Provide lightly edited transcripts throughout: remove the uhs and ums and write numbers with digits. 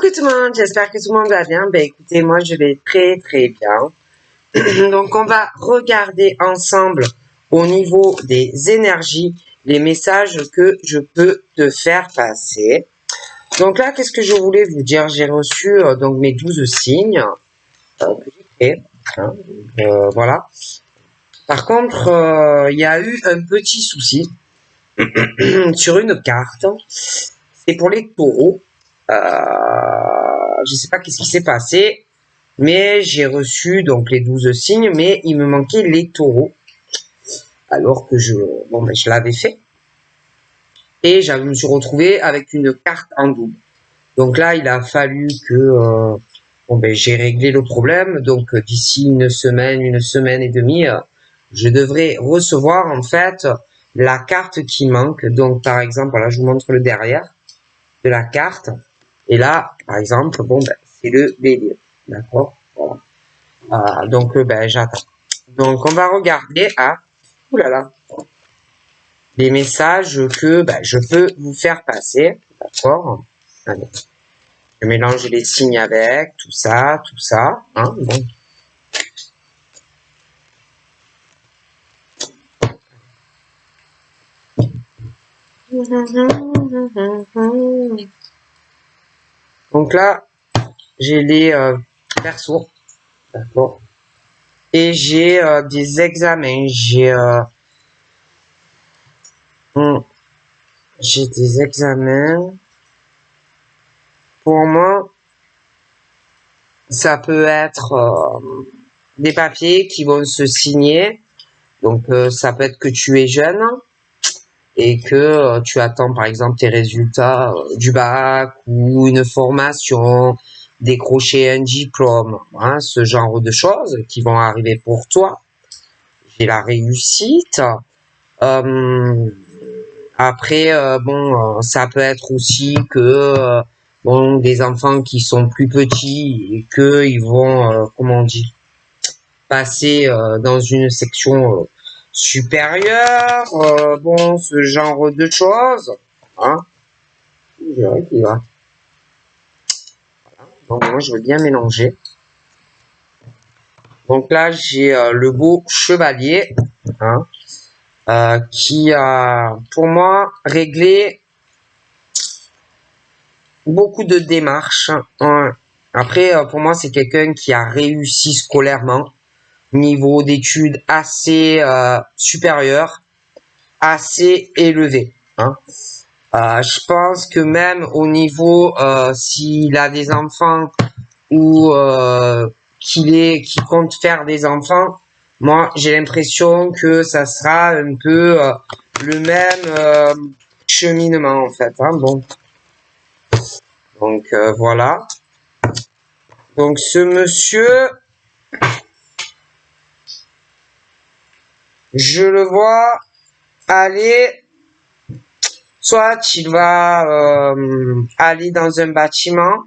Coucou tout le monde, j'espère que tout le monde va bien. Ben écoutez, moi je vais très très bien. Donc on va regarder ensemble au niveau des énergies les messages que je peux te faire passer. Donc là, qu'est-ce que je voulais vous dire? J'ai reçu donc mes 12 signes que j'ai fait. Hein, voilà. Par contre, il y a eu un petit souci sur une carte. C'est pour les taureaux. Je sais pas qu'est-ce qui s'est passé, mais j'ai reçu donc les 12 signes, mais il me manquait les taureaux. Alors que je l'avais fait. Et je me suis retrouvé avec une carte en double. Donc là, il a fallu que j'ai réglé le problème. Donc d'ici une semaine et demie, je devrais recevoir en fait la carte qui manque. Donc par exemple, là je vous montre le derrière de la carte. Et là, par exemple, c'est le bélier. D'accord, voilà. Donc j'attends. Donc on va regarder les messages que je peux vous faire passer. D'accord. Allez. Je mélange les signes avec, tout ça. Hein, bon. Donc là, j'ai les persos, d'accord. Et j'ai des examens. J'ai des examens. Pour moi, ça peut être des papiers qui vont se signer. Donc ça peut être que tu es jeune et que tu attends par exemple tes résultats du bac ou une formation, décrocher un diplôme, hein, ce genre de choses qui vont arriver pour toi. J'ai la réussite. Après, ça peut être aussi que des enfants qui sont plus petits et que ils vont, comment on dit, passer dans une section supérieure, ce genre de choses. Hein. Je dirais qu'il va. Voilà. Donc moi, je veux bien mélanger. Donc là, j'ai le beau chevalier, hein, qui a, pour moi, réglé beaucoup de démarches. Hein. Après, pour moi, c'est quelqu'un qui a réussi scolairement, niveau d'études assez supérieur, assez élevé. Hein. Je pense que même au niveau, s'il a des enfants ou qu'il compte faire des enfants, moi j'ai l'impression que ça sera un peu le même cheminement en fait. Hein, bon, donc voilà. Donc ce monsieur, je le vois aller, soit il va aller dans un bâtiment.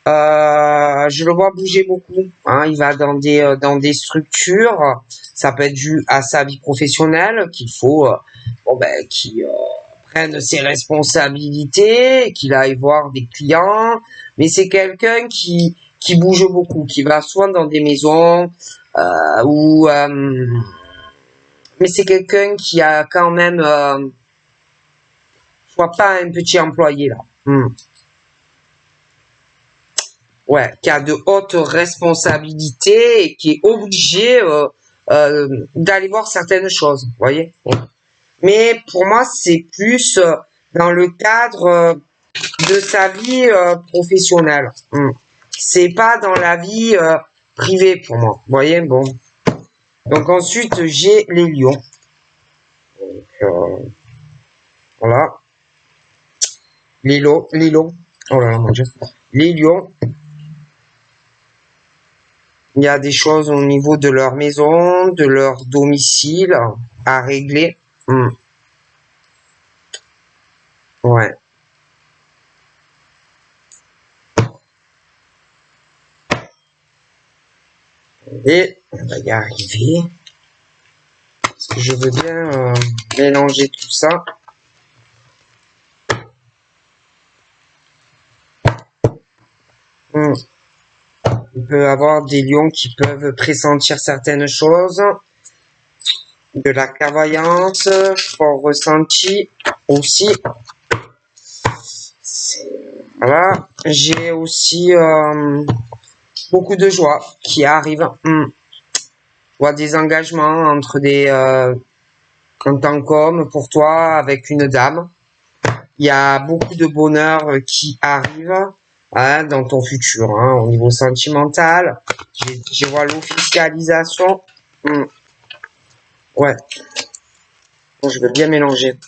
Je le vois bouger beaucoup. Hein. Il va dans des structures. Ça peut être dû à sa vie professionnelle qu'il faut qu'il prenne ses responsabilités, qu'il aille voir des clients. Mais c'est quelqu'un qui bouge beaucoup, qui va souvent dans des maisons où mais c'est quelqu'un qui a quand même je vois pas un petit employé là. Ouais, qui a de hautes responsabilités et qui est obligé d'aller voir certaines choses, vous voyez. Mais pour moi, c'est plus dans le cadre de sa vie professionnelle. C'est pas dans la vie privée pour moi, vous voyez. Bon. Donc ensuite, j'ai les lions. Donc, voilà. Les lions. Oh là là, mon Dieu. Les lions. Il y a des choses au niveau de leur maison, de leur domicile à régler. Ouais. Et on va y arriver. Parce que je veux bien mélanger tout ça. Il peut y avoir des lions qui peuvent pressentir certaines choses, de la clairvoyance, fort ressenti aussi. Voilà. J'ai aussi beaucoup de joie qui arrive. Je vois des engagements entre en tant qu'homme pour toi avec une dame. Il y a beaucoup de bonheur qui arrive dans ton futur, au niveau sentimental. Je vois l'officialisation. Ouais. Bon, je veux bien mélanger.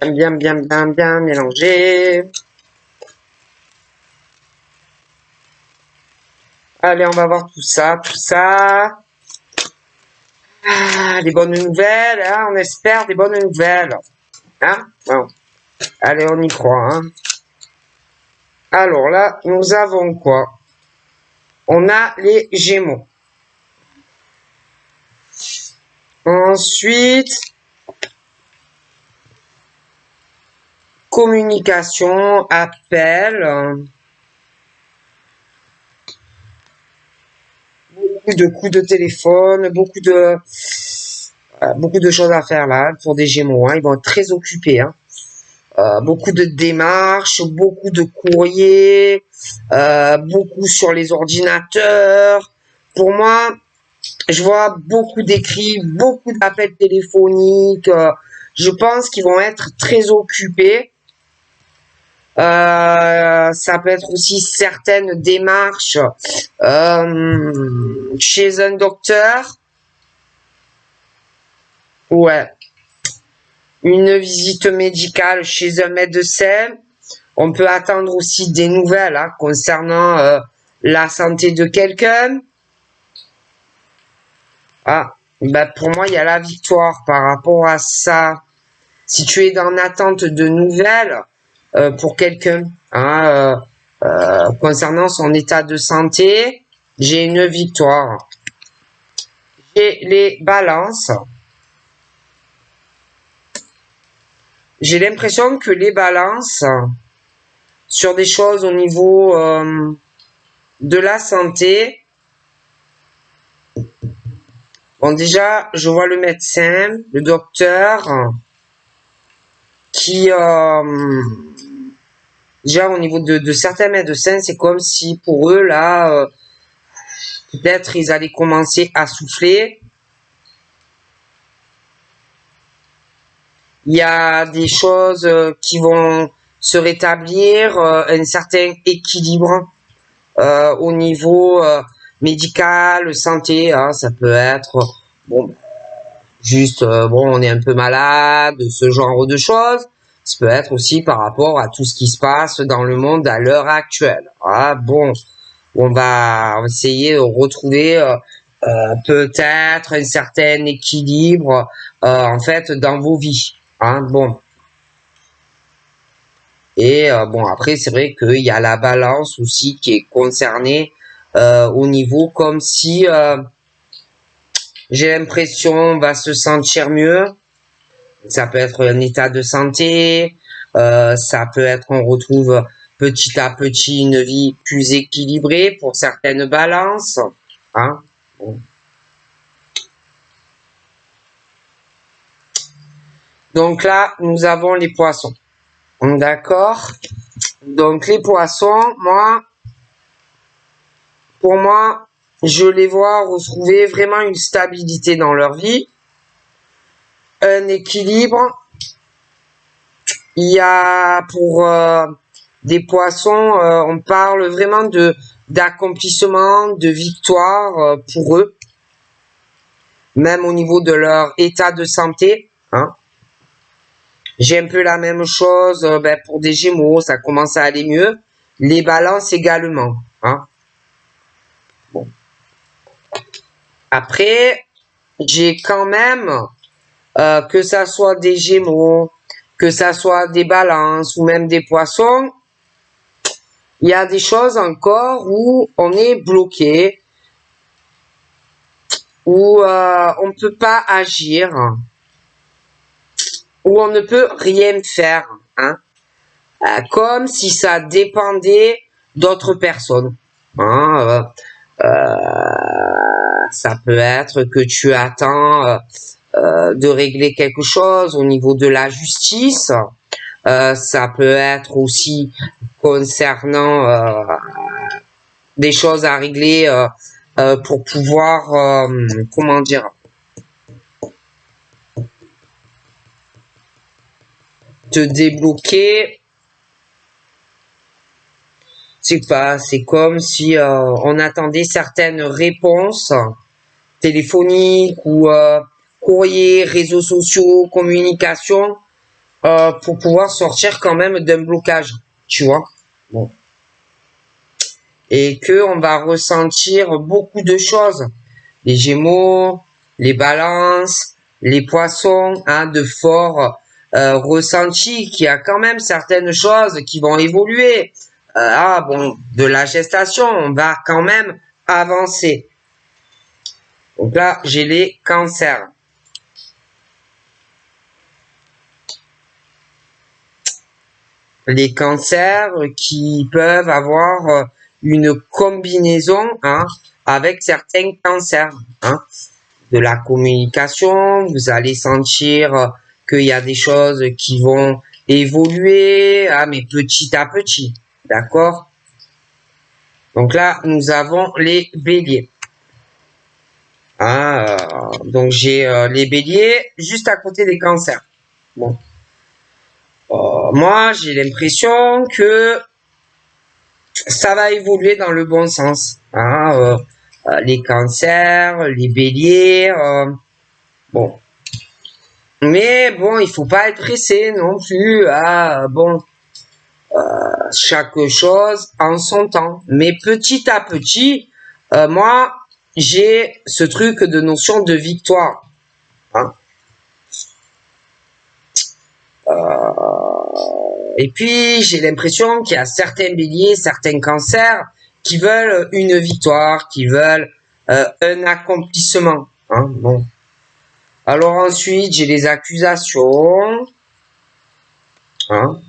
Bien mélanger. Allez, on va voir tout ça. Des bonnes nouvelles, on espère des bonnes nouvelles. Bon. Allez, on y croit. Alors là, nous avons quoi? On a les Gémeaux. Ensuite, communication, appel. Beaucoup de coups de téléphone, beaucoup de choses à faire là pour des Gémeaux. Ils vont être très occupés. Beaucoup de démarches, beaucoup de courriers, beaucoup sur les ordinateurs. Pour moi, je vois beaucoup d'écrits, beaucoup d'appels téléphoniques. Je pense qu'ils vont être très occupés. Ça peut être aussi certaines démarches chez un docteur. Ouais. Une visite médicale chez un médecin. On peut attendre aussi des nouvelles concernant la santé de quelqu'un. Pour moi, il y a la victoire par rapport à ça. Si tu es en attente de nouvelles pour quelqu'un concernant son état de santé, j'ai une victoire. J'ai les balances. J'ai l'impression que les balances sur des choses au niveau de la santé. Bon, déjà, je vois le médecin, le docteur, qui, déjà au niveau de certains médecins, c'est comme si pour eux, là, peut-être ils allaient commencer à souffler. Il y a des choses qui vont se rétablir, un certain équilibre au niveau médical, santé. Ça peut être juste on est un peu malade, ce genre de choses. Ça peut être aussi par rapport à tout ce qui se passe dans le monde à l'heure actuelle. On va essayer de retrouver peut-être un certain équilibre en fait dans vos vies. Et après, c'est vrai qu'il y a la balance aussi qui est concernée au niveau comme si j'ai l'impression on va se sentir mieux. Ça peut être un état de santé, ça peut être on retrouve petit à petit une vie plus équilibrée pour certaines balances. Donc là, nous avons les poissons. D'accord. Donc les poissons, pour moi, je les vois retrouver vraiment une stabilité dans leur vie, un équilibre. Il y a pour des poissons, on parle vraiment d'accomplissement, de victoire pour eux, même au niveau de leur état de santé. J'ai un peu la même chose pour des Gémeaux, ça commence à aller mieux. Les balances également. Après, j'ai quand même, que ça soit des Gémeaux, que ça soit des balances ou même des poissons, il y a des choses encore où on est bloqué. où on ne peut pas agir, où on ne peut rien faire, hein, comme si ça dépendait d'autres personnes. Hein, ça peut être que tu attends de régler quelque chose au niveau de la justice. Ça peut être aussi concernant des choses à régler pour pouvoir, comment dire, te débloquer. C'est comme si on attendait certaines réponses téléphoniques ou courrier, réseaux sociaux, communication, pour pouvoir sortir quand même d'un blocage, tu vois. Bon. Et que on va ressentir beaucoup de choses. Les Gémeaux, les Balances, les Poissons, hein, de forts ressentis, qu'il y a quand même certaines choses qui vont évoluer. Bon, de la gestation, on va quand même avancer. Donc là, j'ai les Cancers. Les Cancers qui peuvent avoir une combinaison, hein, avec certains cancers, hein, de la communication. Vous allez sentir qu'il y a des choses qui vont évoluer, hein, mais petit à petit, d'accord? Donc là, nous avons les Béliers. Hein, donc j'ai les Béliers juste à côté des Cancers. Bon. Moi, j'ai l'impression que ça va évoluer dans le bon sens. Hein, les Cancers, les Béliers, bon. Mais bon, il faut pas être pressé non plus. Bon, chaque chose en son temps. Mais petit à petit, moi, j'ai ce truc de notion de victoire. Hein. Et puis, j'ai l'impression qu'il y a certains béliers, certains cancers qui veulent une victoire, qui veulent un accomplissement. Hein, bon. Alors ensuite, j'ai les accusations. Hein.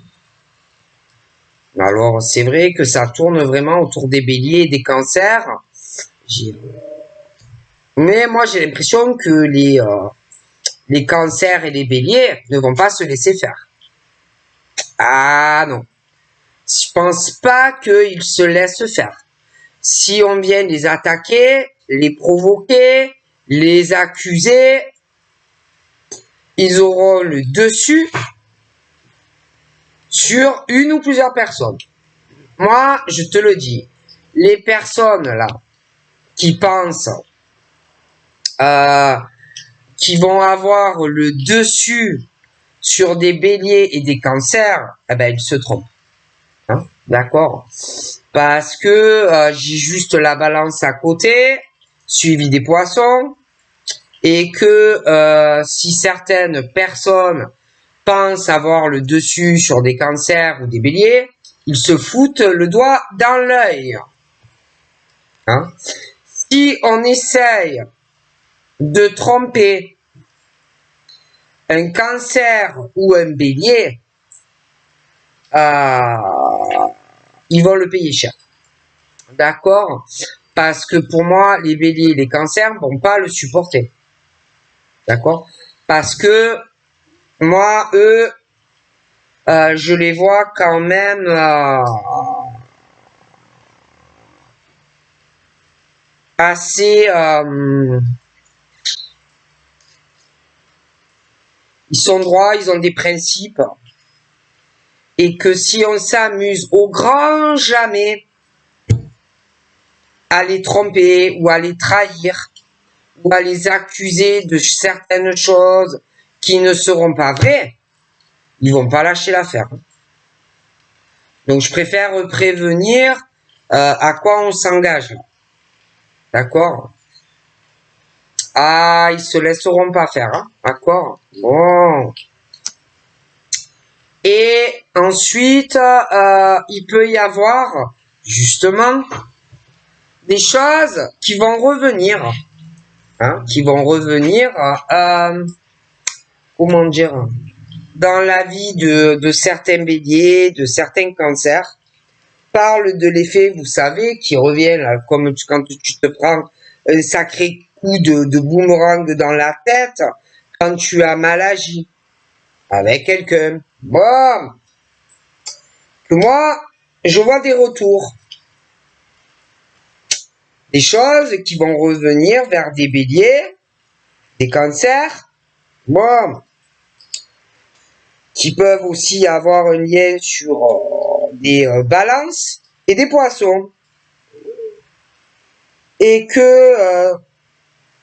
Alors, c'est vrai que ça tourne vraiment autour des béliers et des cancers. Mais moi, j'ai l'impression que les cancers et les béliers ne vont pas se laisser faire. Ah non. Je pense pas qu'ils se laissent faire. Si on vient les attaquer, les provoquer, les accuser, ils auront le dessus sur une ou plusieurs personnes. Moi, je te le dis, les personnes là qui pensent qui vont avoir le dessus sur des béliers et des cancers, eh ben ils se trompent. Hein, d'accord? Parce que j'ai juste la balance à côté, suivi des poissons, et que si certaines personnes pensent avoir le dessus sur des cancers ou des béliers, ils se foutent le doigt dans l'œil. Hein? Si on essaye de tromper un cancer ou un bélier, ils vont le payer cher. D'accord? Parce que pour moi, les béliers et les cancers vont pas le supporter. D'accord? Parce que moi, eux, je les vois quand même assez... ils sont droits, ils ont des principes. Et que si on s'amuse au grand jamais à les tromper ou à les trahir ou à les accuser de certaines choses qui ne seront pas vraies, ils vont pas lâcher l'affaire. Donc je préfère prévenir à quoi on s'engage. D'accord? Ah, ils se laisseront pas faire, hein? D'accord? Bon. Et ensuite, il peut y avoir justement des choses qui vont revenir. hein, qui vont revenir, comment dire, dans la vie de certains béliers, de certains cancers, parle de l'effet, vous savez, qui revient, là, comme quand tu te prends un sacré coup de boomerang dans la tête, quand tu as mal agi avec quelqu'un. Bon, que moi, je vois des retours. Des choses qui vont revenir vers des béliers, des cancers, bon, qui peuvent aussi avoir un lien sur des balances et des poissons. Et que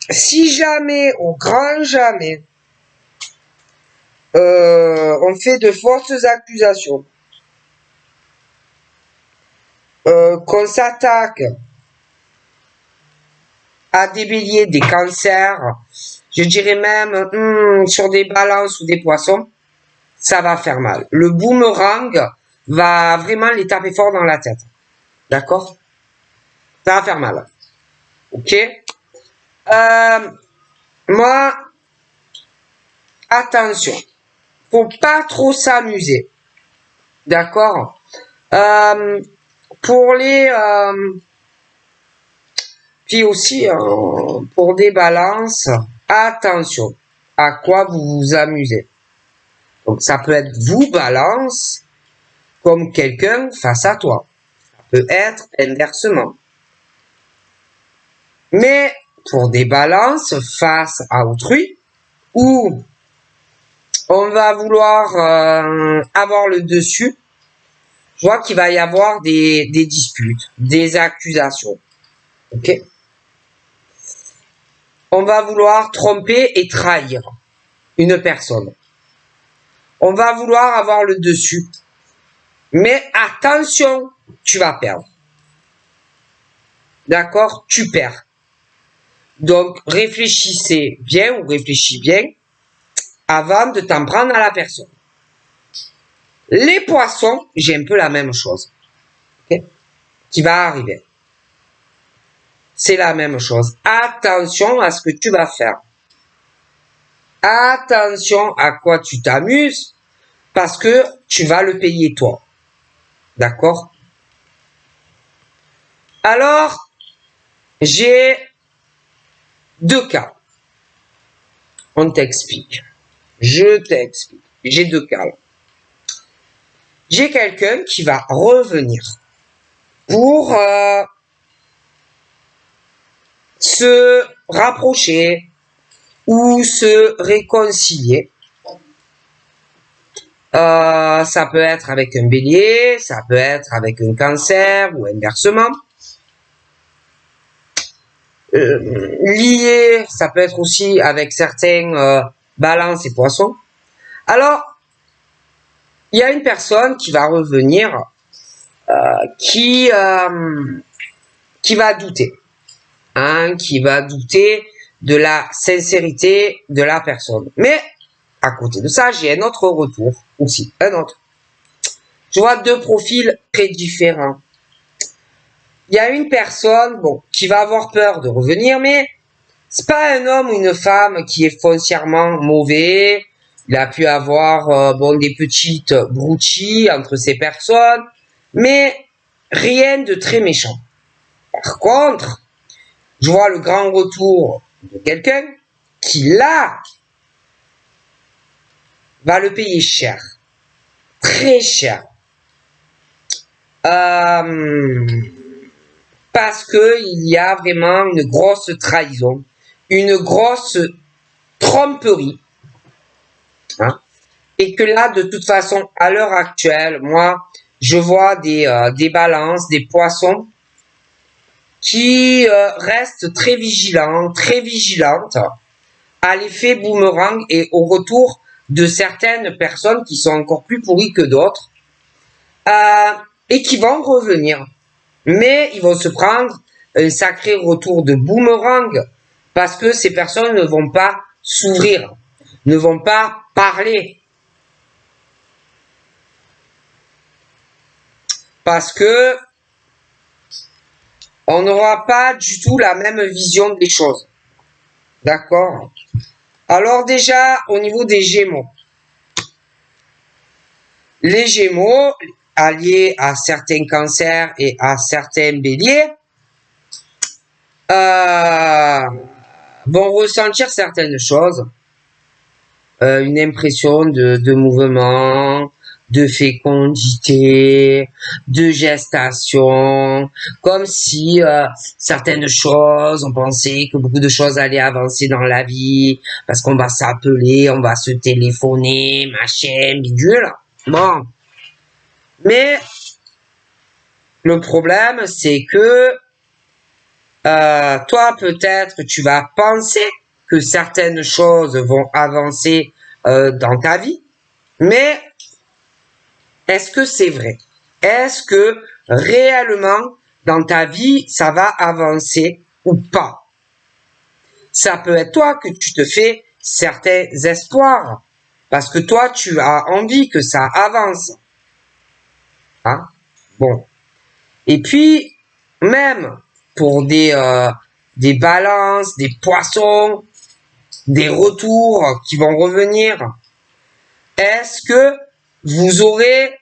si jamais, au grand jamais, on fait de fausses accusations, qu'on s'attaque à des béliers, des cancers, je dirais même sur des balances ou des poissons, ça va faire mal. Le boomerang va vraiment les taper fort dans la tête. D'accord? Ça va faire mal. Ok? Moi, attention. Faut pas trop s'amuser. D'accord? Pour les... puis aussi, pour des balances, attention à quoi vous vous amusez. Donc, ça peut être vous, balance, comme quelqu'un face à toi. Ça peut être inversement. Mais pour des balances face à autrui, où on va vouloir avoir le dessus, je vois qu'il va y avoir des disputes, des accusations. Ok? On va vouloir tromper et trahir une personne. On va vouloir avoir le dessus. Mais attention, tu vas perdre. D'accord? Tu perds. Donc, réfléchissez bien ou réfléchis bien avant de t'en prendre à la personne. Les poissons, j'ai un peu la même chose. Okay? Qui va arriver. C'est la même chose. Attention à ce que tu vas faire. Attention à quoi tu t'amuses parce que tu vas le payer toi. D'accord? Alors, j'ai deux cas. On t'explique. Je t'explique. J'ai deux cas. J'ai quelqu'un qui va revenir pour se rapprocher ou se réconcilier. Ça peut être avec un bélier, ça peut être avec un cancer ou inversement. Lié, ça peut être aussi avec certains balances et poissons. Alors, il y a une personne qui va revenir, qui va douter, hein, qui va douter de la sincérité de la personne. Mais à côté de ça, j'ai un autre retour aussi, un autre. Je vois deux profils très différents. Il y a une personne, bon, qui va avoir peur de revenir, mais c'est pas un homme ou une femme qui est foncièrement mauvais. Il a pu avoir, bon, des petites broutilles entre ces personnes, mais rien de très méchant. Par contre, je vois le grand retour de quelqu'un qui, là, va le payer cher. Très cher. Parce que il y a vraiment une grosse trahison, une grosse tromperie, hein, et que là, de toute façon, à l'heure actuelle, moi, je vois des balances, des poissons qui restent très vigilants, très vigilantes à l'effet boomerang et au retour de certaines personnes qui sont encore plus pourries que d'autres et qui vont revenir. Mais ils vont se prendre un sacré retour de boomerang parce que ces personnes ne vont pas s'ouvrir, ne vont pas parler. Parce que on n'aura pas du tout la même vision des choses. D'accord? Alors déjà, au niveau des Gémeaux. Les Gémeaux, alliés à certains cancers et à certains béliers, vont ressentir certaines choses. Une impression de mouvement, de fécondité, de gestation, comme si certaines choses, on pensait que beaucoup de choses allaient avancer dans la vie, parce qu'on va s'appeler, on va se téléphoner, machin, bidule. Bon. Mais le problème, c'est que toi, peut-être, tu vas penser que certaines choses vont avancer dans ta vie, mais est-ce que c'est vrai? Est-ce que réellement dans ta vie ça va avancer ou pas? Ça peut être toi que tu te fais certains espoirs parce que toi tu as envie que ça avance. Hein? Bon. Et puis même pour des balances, des poissons, des retours qui vont revenir, est-ce que vous aurez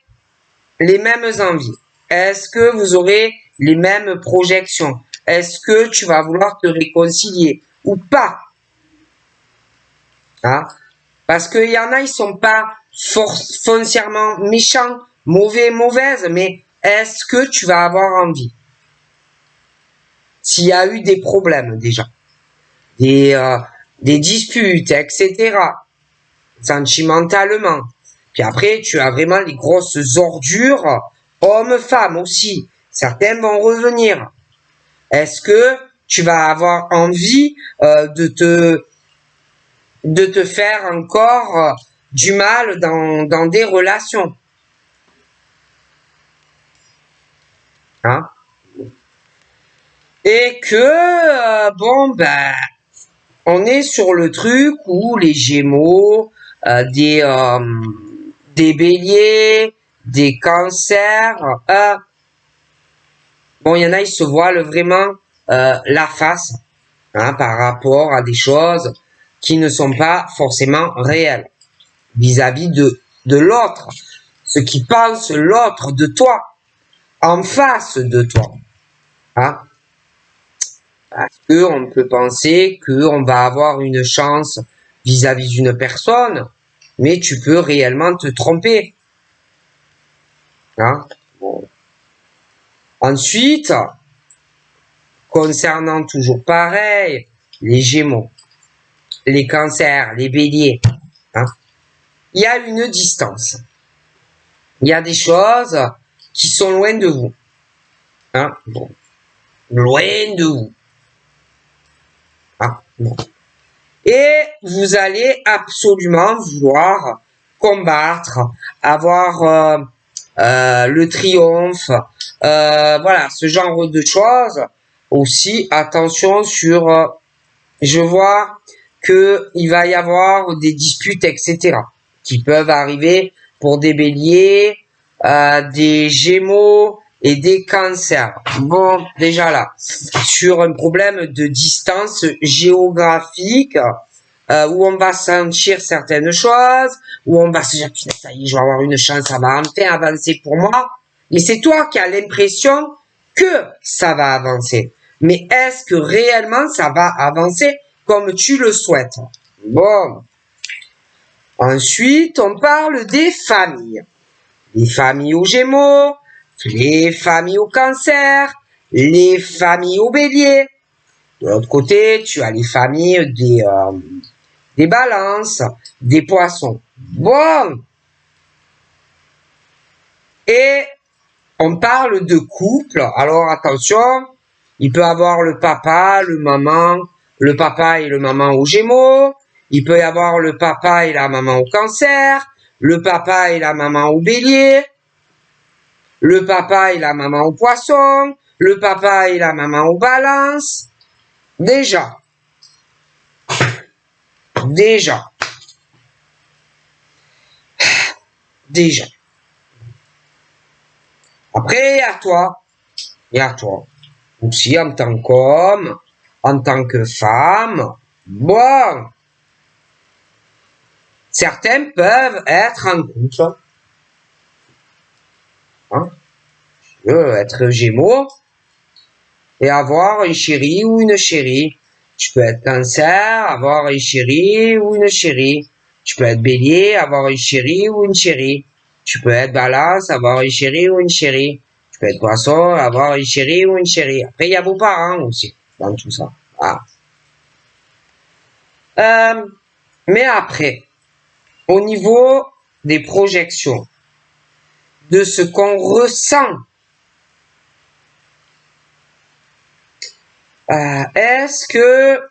les mêmes envies? Est-ce que vous aurez les mêmes projections? Est-ce que tu vas vouloir te réconcilier ou pas? Hein? Parce qu'il y en a, ils sont pas foncièrement méchants, mauvais, mauvaises, mais est-ce que tu vas avoir envie? S'il y a eu des problèmes déjà, des disputes, etc., sentimentalement. Puis après, tu as vraiment les grosses ordures, hommes-femmes aussi. Certaines vont revenir. Est-ce que tu vas avoir envie de te faire encore du mal dans des relations? Hein? Et que, bon, ben, on est sur le truc où les Gémeaux, des béliers, des cancers, bon, il y en a, ils se voilent vraiment la face hein, par rapport à des choses qui ne sont pas forcément réelles vis-à-vis de l'autre, ce qui pense l'autre de toi, en face de toi. Hein? Parce qu'on peut penser qu'on va avoir une chance vis-à-vis d'une personne, mais tu peux réellement te tromper. Hein? Bon. Ensuite, concernant toujours pareil, les Gémeaux, les cancers, les béliers, hein, il y a une distance. Il y a des choses qui sont loin de vous. Hein, bon. Loin de vous. Hein, bon. Et vous allez absolument vouloir combattre, avoir le triomphe, voilà, ce genre de choses. Aussi, attention sur, je vois que il va y avoir des disputes, etc., qui peuvent arriver pour des béliers, des gémeaux et des cancers. Bon, déjà là, sur un problème de distance géographique, où on va sentir certaines choses, où on va se dire, ça y est, je vais avoir une chance, ça va enfin avancer pour moi. Mais c'est toi qui as l'impression que ça va avancer. Mais est-ce que réellement ça va avancer comme tu le souhaites? Bon. Ensuite, on parle des familles. Les familles aux Gémeaux, les familles au Cancer, les familles au Bélier. De l'autre côté, tu as les familles des Balances, des Poissons. Bon. Et on parle de couple. Alors attention, il peut avoir le papa et le maman aux Gémeaux. Il peut y avoir le papa et la maman au Cancer, le papa et la maman au Bélier, le papa et la maman au Poisson, le papa et la maman au Balance. Déjà. Après, à toi. Et à toi. Aussi en tant qu'homme, en tant que femme. Bon, certains peuvent être en couple. Hein? Tu peux être Gémeaux et avoir un chéri ou une chérie. Tu peux être Cancer, avoir un chéri ou une chérie. Tu peux être Bélier, avoir un chéri ou une chérie. Tu peux être Balance, avoir un chéri ou une chérie. Tu peux être Poisson, avoir un chéri ou une chérie. Après, il y a vos parents aussi dans tout ça. Voilà. Mais après, au niveau des projections, de ce qu'on ressent, est-ce que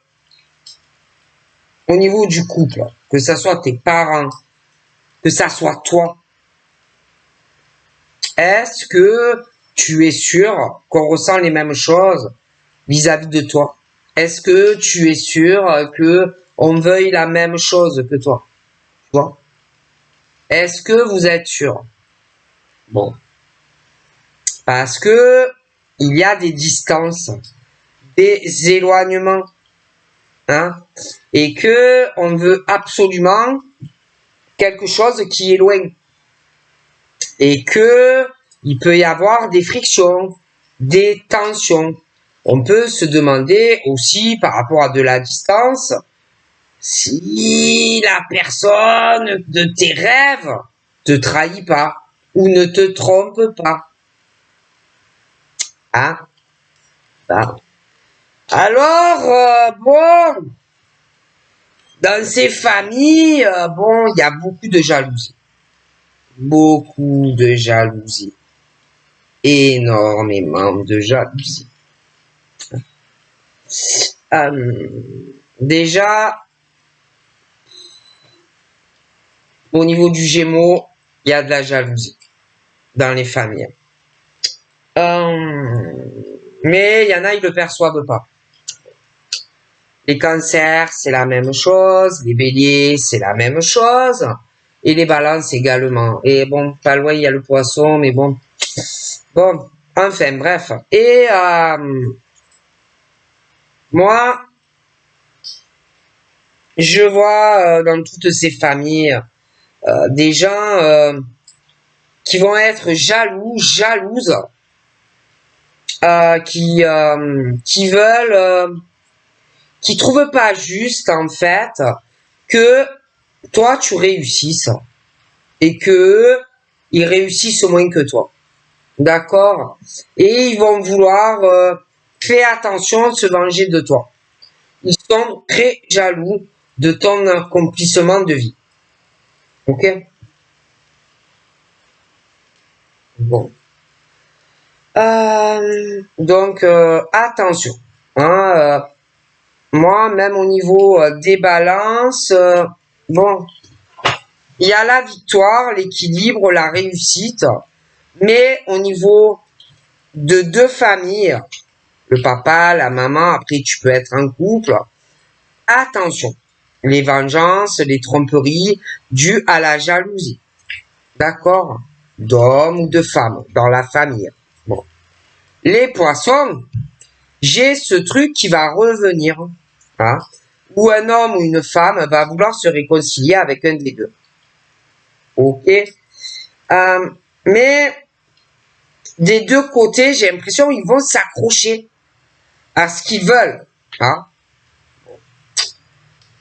au niveau du couple, que ça soit tes parents, que ça soit toi, est-ce que tu es sûr qu'on ressent les mêmes choses vis-à-vis de toi? Est-ce que tu es sûr que on veuille la même chose que toi? Tu vois? Est-ce que vous êtes sûr? Bon. Parce que il y a des distances, des éloignements, hein, et que on veut absolument quelque chose qui est loin, et que il peut y avoir des frictions, des tensions. On peut se demander aussi par rapport à de la distance si la personne de tes rêves te trahit pas ou ne te trompe pas. Hein? Ah. Alors, bon, dans ces familles, bon, il y a beaucoup de jalousie. Beaucoup de jalousie. Énormément de jalousie. Déjà, au niveau du Gémeaux, il y a de la jalousie dans les familles. Mais il y en a, ils le perçoivent pas. Les Cancers, c'est la même chose. Les Béliers, c'est la même chose. Et les Balances également. Et bon, pas loin, il y a le Poisson, mais bon. Bon, enfin, bref. Et moi, je vois dans toutes ces familles des gens qui vont être jaloux, jalouses, qui veulent, qui trouvent pas juste en fait que toi tu réussisses et que ils réussissent moins que toi, d'accord? Et ils vont vouloir faire attention, se venger de toi. Ils sont très jaloux de ton accomplissement de vie, ok? Bon. Donc attention. Hein, moi, même au niveau des balances, bon, il y a la victoire, l'équilibre, la réussite, mais au niveau de deux familles, le papa, la maman, après tu peux être en couple, attention, les vengeances, les tromperies dues à la jalousie, d'accord, d'hommes ou de femmes dans la famille. Bon, les poissons, j'ai ce truc qui va revenir, hein, où un homme ou une femme va vouloir se réconcilier avec un des deux. Ok, mais des deux côtés, j'ai l'impression qu'ils vont s'accrocher à ce qu'ils veulent. Hein.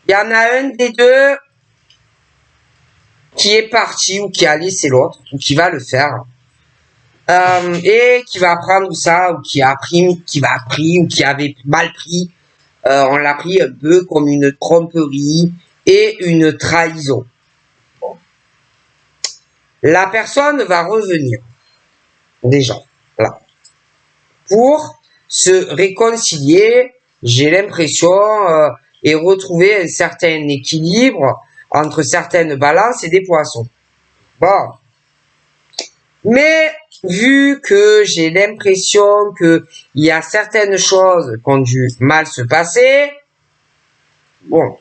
Il y en a un des deux qui est parti ou qui a laissé l'autre, ou qui va le faire, et qui va prendre ça, ou qui a pris, qui va pris, ou qui avait mal pris. On l'a pris un peu comme une tromperie et une trahison. Bon. La personne va revenir, déjà, là, pour se réconcilier, j'ai l'impression, et retrouver un certain équilibre entre certaines balances et des poissons. Bon. Mais, vu que j'ai l'impression que il y a certaines choses qui ont dû mal se passer, bon,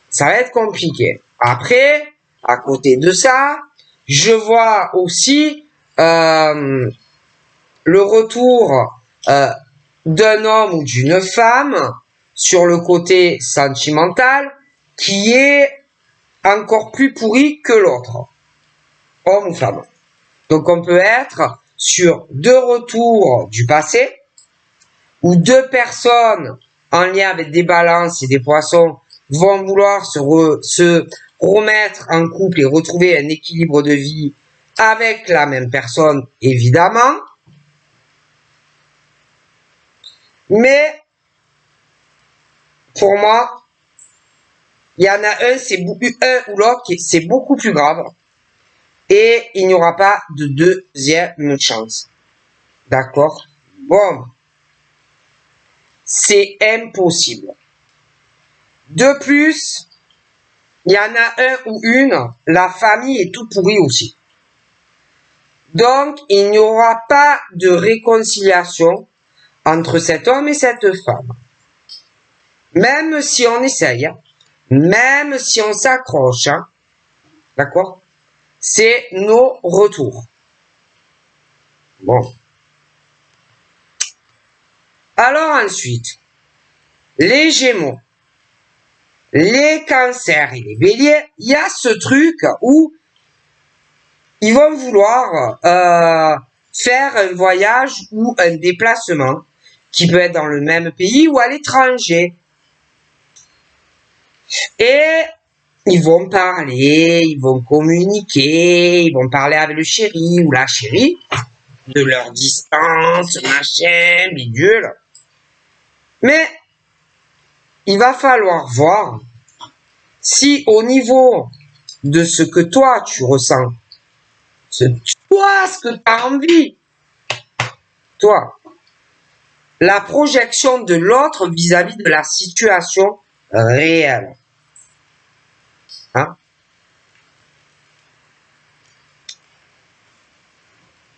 ça va être compliqué. Après, à côté de ça, je vois aussi le retour d'un homme ou d'une femme sur le côté sentimental qui est encore plus pourri que l'autre, homme ou femme. Donc on peut être sur deux retours du passé, où deux personnes en lien avec des balances et des poissons vont vouloir se remettre en couple et retrouver un équilibre de vie avec la même personne, évidemment. Mais pour moi, il y en a un ou l'autre c'est beaucoup plus grave. Et il n'y aura pas de deuxième chance. D'accord? Bon. C'est impossible. De plus, il y en a un ou une, la famille est tout pourrie aussi. Donc, il n'y aura pas de réconciliation entre cet homme et cette femme. Même si on essaye, même si on s'accroche, hein, d'accord? C'est nos retours. Bon. Alors ensuite, les Gémeaux, les Cancers et les Béliers, il y a ce truc où ils vont vouloir faire un voyage ou un déplacement qui peut être dans le même pays ou à l'étranger. Et ils vont parler, ils vont communiquer, ils vont parler avec le chéri ou la chérie de leur distance, machin, bidule. Mais il va falloir voir si au niveau de ce que toi tu ressens, ce que tu as envie, toi, la projection de l'autre vis-à-vis de la situation réelle. Hein?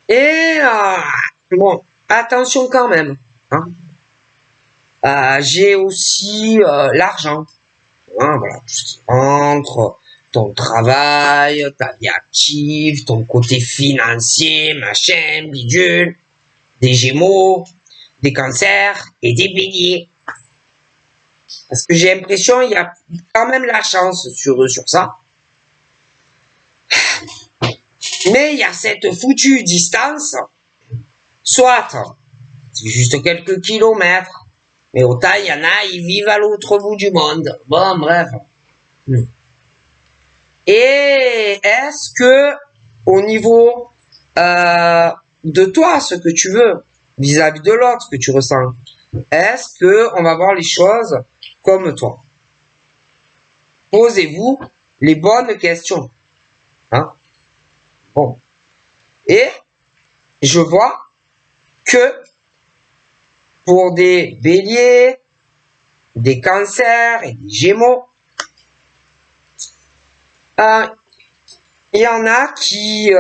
Et bon, attention quand même. Hein? J'ai aussi l'argent. Hein, voilà, tout ce qui rentre, ton travail, ta vie active, ton côté financier, machin, bidule, des Gémeaux, des Cancers et des Béliers. Parce que j'ai l'impression il y a quand même la chance sur ça. Mais il y a cette foutue distance, soit c'est juste quelques kilomètres, mais autant il y en a, ils vivent à l'autre bout du monde. Bon, bref. Et est-ce que au niveau de toi, ce que tu veux, vis-à-vis de l'autre, ce que tu ressens, est-ce que on va voir les choses comme toi? Posez-vous les bonnes questions. Hein? Bon. Et je vois que pour des Béliers, des Cancers et des Gémeaux, il y en a qui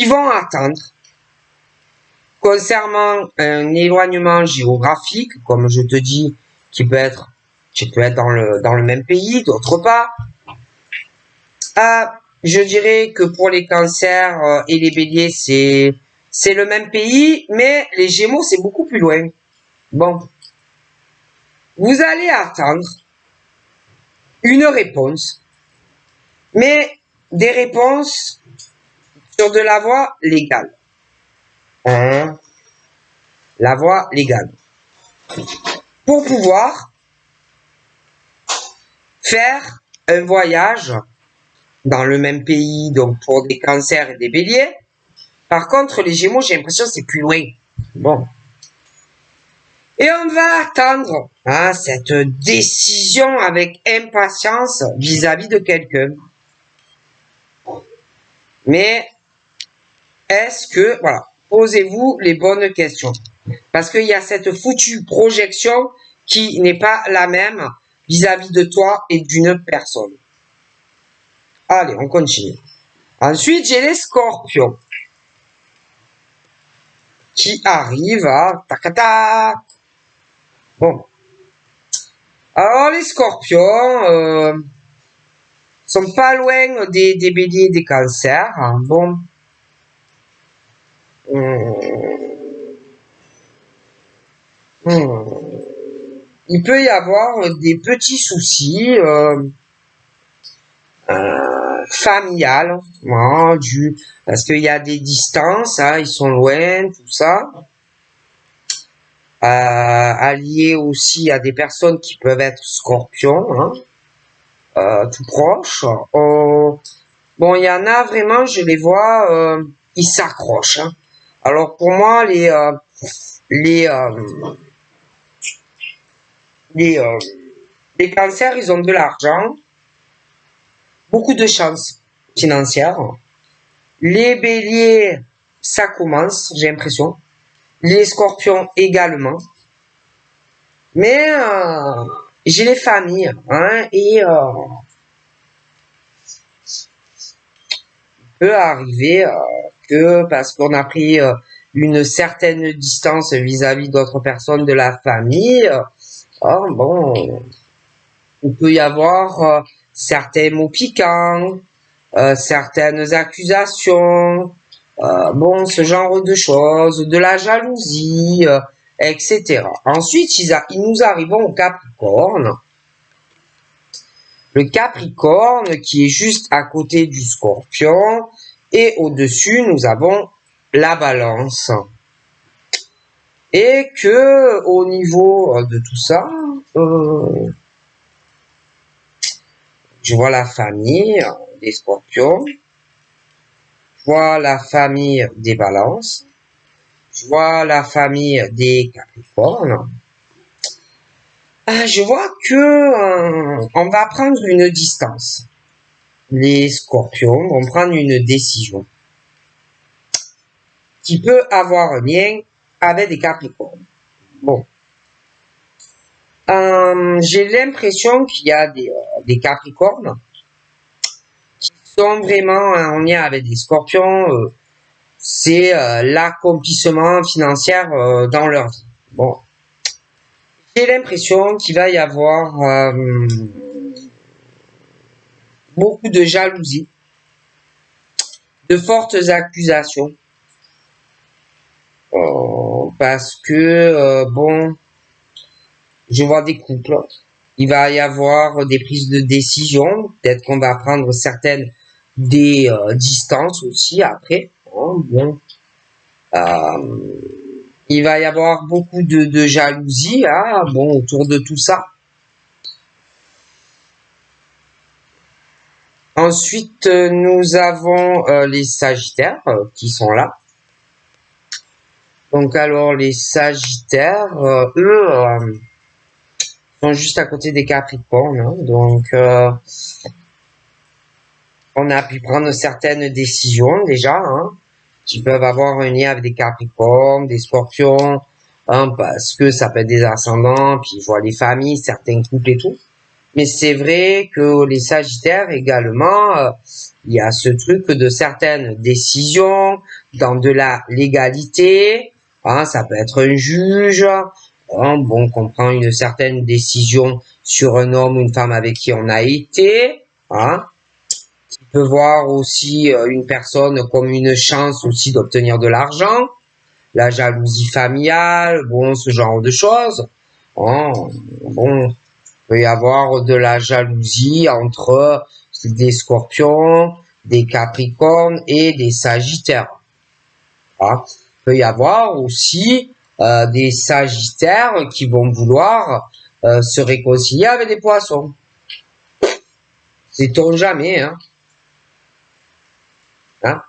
vont attendre concernant un éloignement géographique, comme je te dis, qui peut être, tu peux être dans le même pays, d'autre part. Je dirais que pour les Cancers et les Béliers, c'est le même pays, mais les Gémeaux, c'est beaucoup plus loin. Bon. Vous allez attendre une réponse, mais des réponses sur de la voie légale. Hein? La voie légale. Pour pouvoir faire un voyage dans le même pays, donc pour des Cancers et des Béliers. Par contre, les Gémeaux, j'ai l'impression que c'est plus loin. Bon. Et on va attendre cette décision avec impatience vis-à-vis de quelqu'un. Mais est-ce que, voilà, posez-vous les bonnes questions. Parce qu'il y a cette foutue projection qui n'est pas la même vis-à-vis de toi et d'une personne. Allez, on continue. Ensuite, j'ai les Scorpions qui arrivent à tacata. Bon. Alors, les Scorpions sont pas loin des Béliers et des Cancers. Hein. Bon. Il peut y avoir des petits soucis familiales, hein, parce qu'il y a des distances, hein, ils sont loin, tout ça. Allié aussi à des personnes qui peuvent être scorpions, hein, tout proches. Bon, il y en a vraiment, je les vois, ils s'accrochent. Hein. Alors pour moi, les, les cancers, ils ont de l'argent, beaucoup de chance financière. Les béliers, ça commence, j'ai l'impression. Les scorpions également. Mais j'ai les familles, hein, et peut arriver que parce qu'on a pris une certaine distance vis-à-vis d'autres personnes de la famille, bon, il peut y avoir certains mots piquants, certaines accusations, bon, ce genre de choses, de la jalousie, etc. Ensuite, nous arrivons au Capricorne. Le Capricorne qui est juste à côté du Scorpion et au-dessus, nous avons la Balance. Et que au niveau de tout ça, je vois la famille des Scorpions, je vois la famille des Balances, je vois la famille des Capricornes. Je vois que on va prendre une distance. Les Scorpions vont prendre une décision qui peut avoir un lien avec des Capricornes. Bon. J'ai l'impression qu'il y a des Capricornes qui sont vraiment en lien avec des Scorpions. C'est l'accomplissement financier dans leur vie. Bon. J'ai l'impression qu'il va y avoir beaucoup de jalousie, de fortes accusations. Parce que, bon, je vois des couples. Il va y avoir des prises de décision. Peut-être qu'on va prendre certaines des distances aussi après. Bon. Il va y avoir beaucoup de jalousie bon, autour de tout ça. Ensuite, nous avons les Sagittaires qui sont là. Donc alors les Sagittaires, eux, sont juste à côté des Capricornes. Hein, donc on a pu prendre certaines décisions déjà, hein, qui peuvent avoir un lien avec des Capricornes, des Scorpions, hein, parce que ça peut être des ascendants, puis je vois les familles, certains couples et tout. Mais c'est vrai que les Sagittaires également, il y a ce truc de certaines décisions dans de la légalité. Hein, ça peut être un juge. Hein, bon, qu'on prend une certaine décision sur un homme ou une femme avec qui on a été. Hein, on peut voir aussi une personne comme une chance aussi d'obtenir de l'argent. La jalousie familiale, bon, ce genre de choses. Hein, bon, il peut y avoir de la jalousie entre des Scorpions, des Capricornes et des Sagittaires. Hein. Il peut y avoir aussi des Sagittaires qui vont vouloir se réconcilier avec des Poissons. Sait-on jamais, hein. Hein.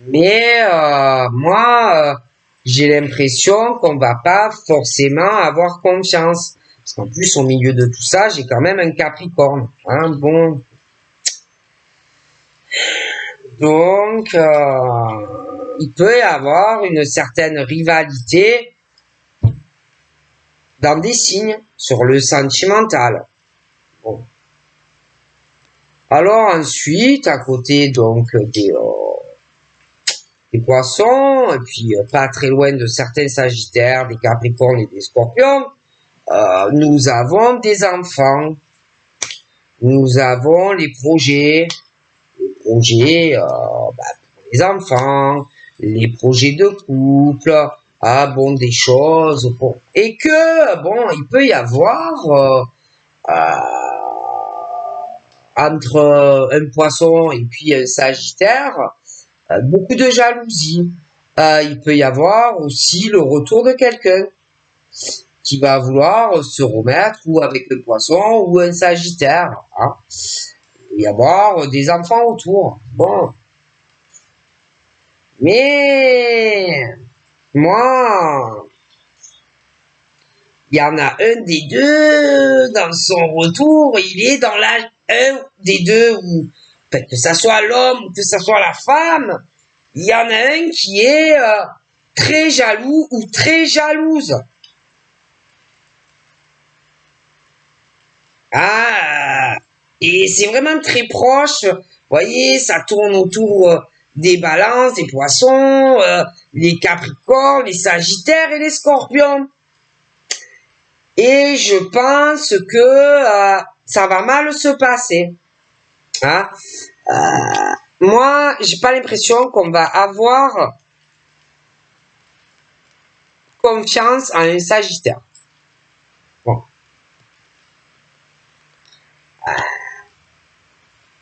Mais moi, j'ai l'impression qu'on va pas forcément avoir confiance. Parce qu'en plus, au milieu de tout ça, j'ai quand même un Capricorne. Hein, bon. Donc, il peut y avoir une certaine rivalité dans des signes sur le sentimental. Bon. Alors ensuite, à côté donc des Poissons, et puis pas très loin de certains Sagittaires, des Capricornes et des Scorpions, nous avons des enfants. Nous avons les projets pour les enfants, les projets de couple, Ah bon, des choses, bon. Et que, bon, il peut y avoir entre un poisson et puis un sagittaire, beaucoup de jalousie. Il peut y avoir aussi le retour de quelqu'un qui va vouloir se remettre ou avec le poisson ou un sagittaire. Hein. Il peut y avoir des enfants autour. Bon. Mais moi, il y en a un des deux dans son retour, il est dans la un des deux, ou que ça soit l'homme ou que ça soit la femme, il y en a un qui est très jaloux ou très jalouse. Ah, et c'est vraiment très proche. Vous voyez, ça tourne autour des balances, des poissons, les capricornes, les sagittaires et les scorpions. Et je pense que ça va mal se passer. Hein? Moi, j'ai pas l'impression qu'on va avoir confiance en un sagittaire. Bon.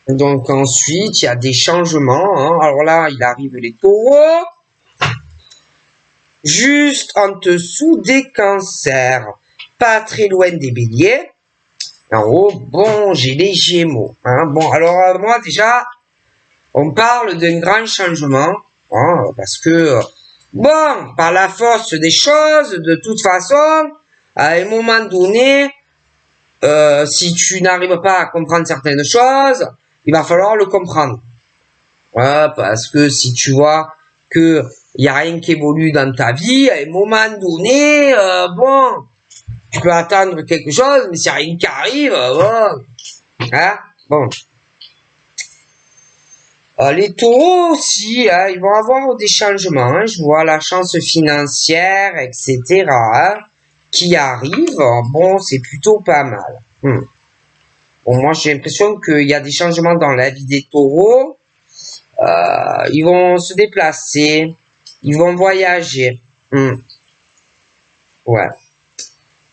Donc ensuite, il y a des changements. Hein. Alors là, il arrive les taureaux. Juste en dessous des cancers. Pas très loin des béliers. En haut, bon, j'ai les gémeaux. Hein. Bon, alors moi déjà, on parle d'un grand changement. Hein, parce que, bon, par la force des choses, de toute façon, à un moment donné, si tu n'arrives pas à comprendre certaines choses, il va falloir le comprendre. Ouais, parce que si tu vois que il y a rien qui évolue dans ta vie, à un moment donné, bon, tu peux attendre quelque chose, mais s'il n'y a rien qui arrive, bon, hein, bon. Les taureaux aussi, hein, ils vont avoir des changements. Hein, je vois la chance financière, etc. Hein, qui arrive. Bon, c'est plutôt pas mal. Bon, moi, j'ai l'impression qu'il y a des changements dans la vie des taureaux. Ils vont se déplacer. Ils vont voyager. Ouais.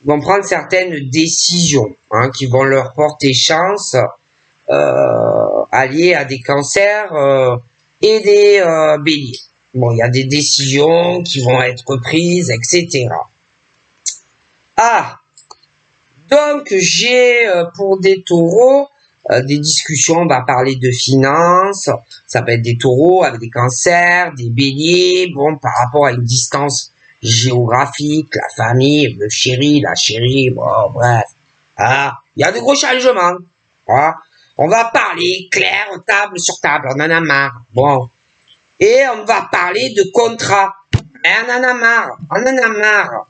Ils vont prendre certaines décisions hein, qui vont leur porter chance alliées à des cancers et des béliers. Bon, il y a des décisions qui vont être prises, etc. Ah, donc j'ai pour des taureaux des discussions, on va parler de finances, ça peut être des taureaux avec des cancers, des béliers, bon, par rapport à une distance géographique, la famille, le chéri, la chérie, bon, bref. Ah, il y a de gros changements. Ah, on va parler clair, table sur table, on en a marre. Bon. Et on va parler de contrat. On en a marre, on en a marre.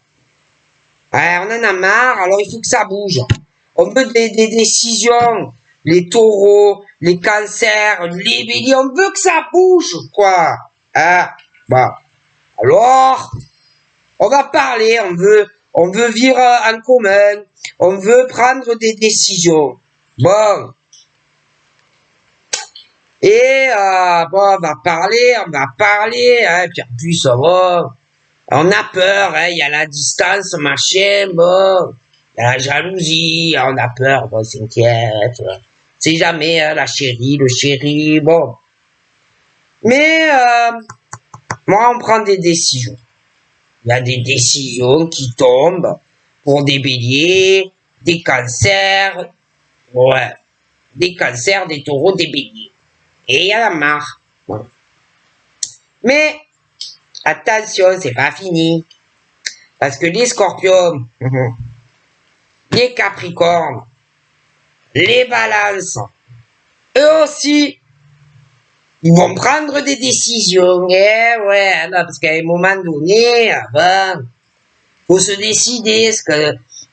Ouais, on en a marre, alors il faut que ça bouge. On veut des décisions. Les taureaux, les cancers, les béliers, on veut que ça bouge, quoi. Hein? Bah. Alors, on va parler, on veut vivre en commun, on veut prendre des décisions. Bon. Et, bon, on va parler, hein, puis en plus, ça va. On a peur, hein, il y a la distance, machin, bon. Il y a la jalousie, on a peur, bon, s'inquiète. C'est jamais hein, la chérie, le chéri, bon. Mais, moi, on prend des décisions. Il y a des décisions qui tombent pour des béliers, des cancers, ouais. Des cancers, des taureaux, des béliers. Et il y en a marre. Bon. Mais, attention, c'est pas fini. Parce que les scorpions, les capricornes, les balances, eux aussi, ils vont prendre des décisions. Eh ouais, non, parce qu'à un moment donné, faut se décider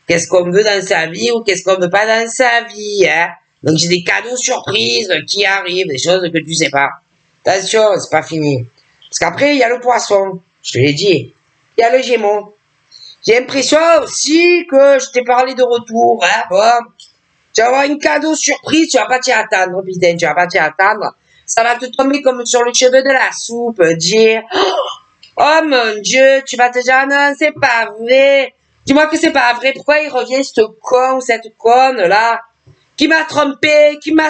qu'est-ce qu'on veut dans sa vie ou qu'est-ce qu'on veut pas dans sa vie. Hein. Donc j'ai des cadeaux surprises qui arrivent, des choses que tu sais pas. Attention, c'est pas fini. Parce qu'après, il y a le poisson, je te l'ai dit. Il y a le gémeaux. J'ai l'impression aussi que je t'ai parlé de retour. Hein, bon. Tu vas avoir une cadeau surprise, tu vas pas t'y attendre, putain, tu vas pas t'y attendre. Ça va te tomber comme sur le cheveu de la soupe, dire, oh, Oh mon Dieu, tu vas te dire, ah non, c'est pas vrai. Dis-moi que c'est pas vrai. Pourquoi il revient, ce con ou cette conne, là? Qui m'a trompé, il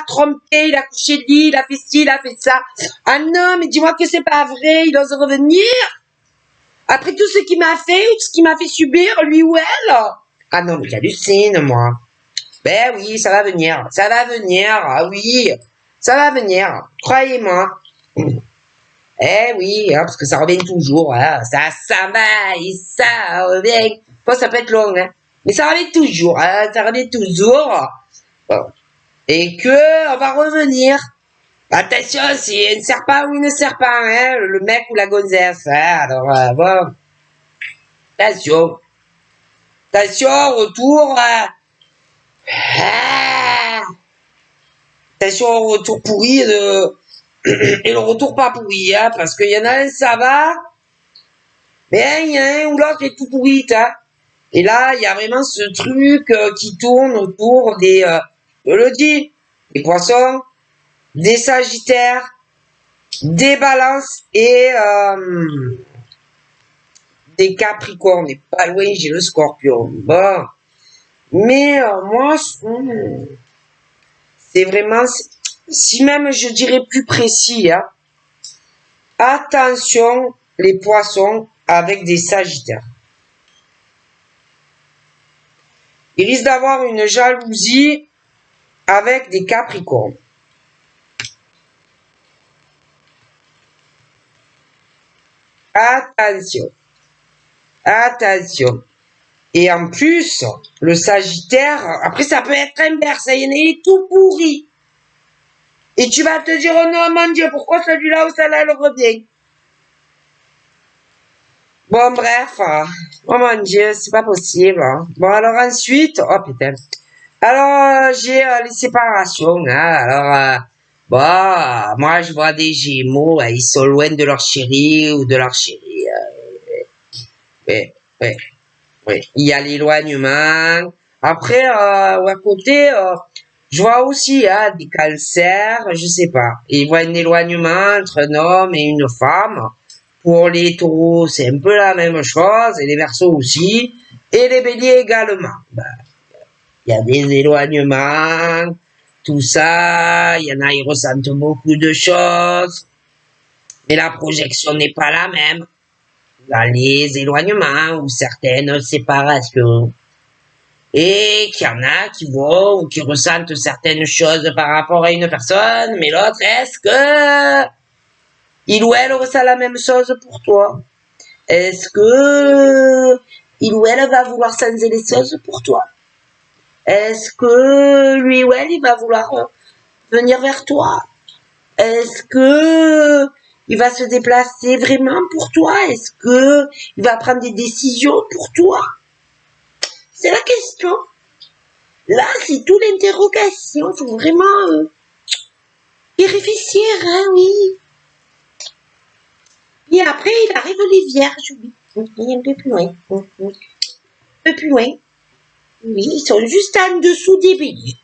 a couché de lit, il a fait ci, il a fait ça. Ah non, mais dis-moi que c'est pas vrai, il ose revenir. Après tout ce qu'il m'a fait, ou ce qu'il m'a fait subir, lui ou elle. Ah non, mais j'hallucine, moi. Ben oui, ça va venir. Ça va venir. Ah oui, ça va venir. Croyez-moi. Eh oui, hein, parce que ça revient toujours. Hein. Ça va et ça revient. Bon, ça peut être long, hein. Mais ça revient toujours. Hein, ça revient toujours. Bon. Et que on va revenir. Attention, c'est un serpent ou une serpent, hein, le mec ou la gonzesse. Hein, alors, bon. Attention. Attention, retour. Ah, attention au retour pourri et le retour pas pourri, hein, parce qu'il y en a un, ça va, mais il y en a un ou l'autre est tout pourri, hein. Et là, il y a vraiment ce truc qui tourne autour des, je le dis, des poissons, des sagittaires, des balances et des capricornes. Et pas loin, j'ai le scorpion. Bon. Mais moi, c'est vraiment, si même je dirais plus précis, hein, attention les poissons avec des sagittaires. Ils risquent d'avoir une jalousie avec des capricornes. Attention. Attention. Et en plus, le sagittaire, après ça peut être inverse, il y en a tout pourri. Et tu vas te dire, oh non mon Dieu, pourquoi celui-là ou celle-là le revient? Bon bref, oh mon Dieu, c'est pas possible. Hein. Bon alors ensuite, oh putain. Alors j'ai les séparations. Hein. Alors bon, moi je vois des Gémeaux, ils sont loin de leur chéri ou de leur chérie. Ouais, ouais, ouais. Il y a l'éloignement. Après, à côté, je vois aussi des cancers, je sais pas. Ils voient un éloignement entre un homme et une femme. Pour les taureaux, c'est un peu la même chose, et les verseaux aussi, et les béliers également. Ben, il y a des éloignements, tout ça, il y en a, ils ressentent beaucoup de choses, mais la projection n'est pas la même. Dans les éloignements ou certaines séparations. Et qu'il y en a qui voient ou qui ressentent certaines choses par rapport à une personne, mais l'autre, est-ce que il ou elle ressent la même chose pour toi? Est-ce que il ou elle va vouloir changer les choses pour toi? Est-ce que lui ou elle, il va vouloir venir vers toi? Est-ce que il va se déplacer vraiment pour toi? Est-ce que il va prendre des décisions pour toi? C'est la question. Là, c'est tout l'interrogation. Il faut vraiment y réfléchir, hein, oui. Et après, il arrive les vierges, oui. Il est un peu plus loin. Un peu plus loin. Oui, ils sont juste en dessous des béliers.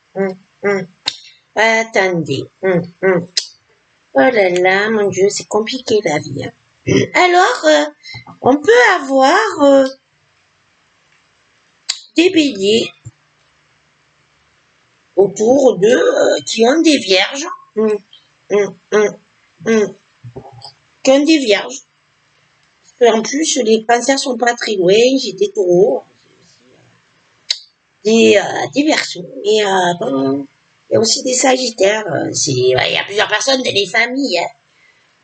Attendez. Oh là là, mon Dieu, c'est compliqué la vie. Hein. Alors, on peut avoir des béliers autour d'eux qui ont des vierges. Qui ont des vierges. En plus, les cancers sont pas très loin, j'ai des taureaux, des verseaux, mais bon, il y a aussi des sagittaires. Il y a plusieurs personnes dans les familles. Hein.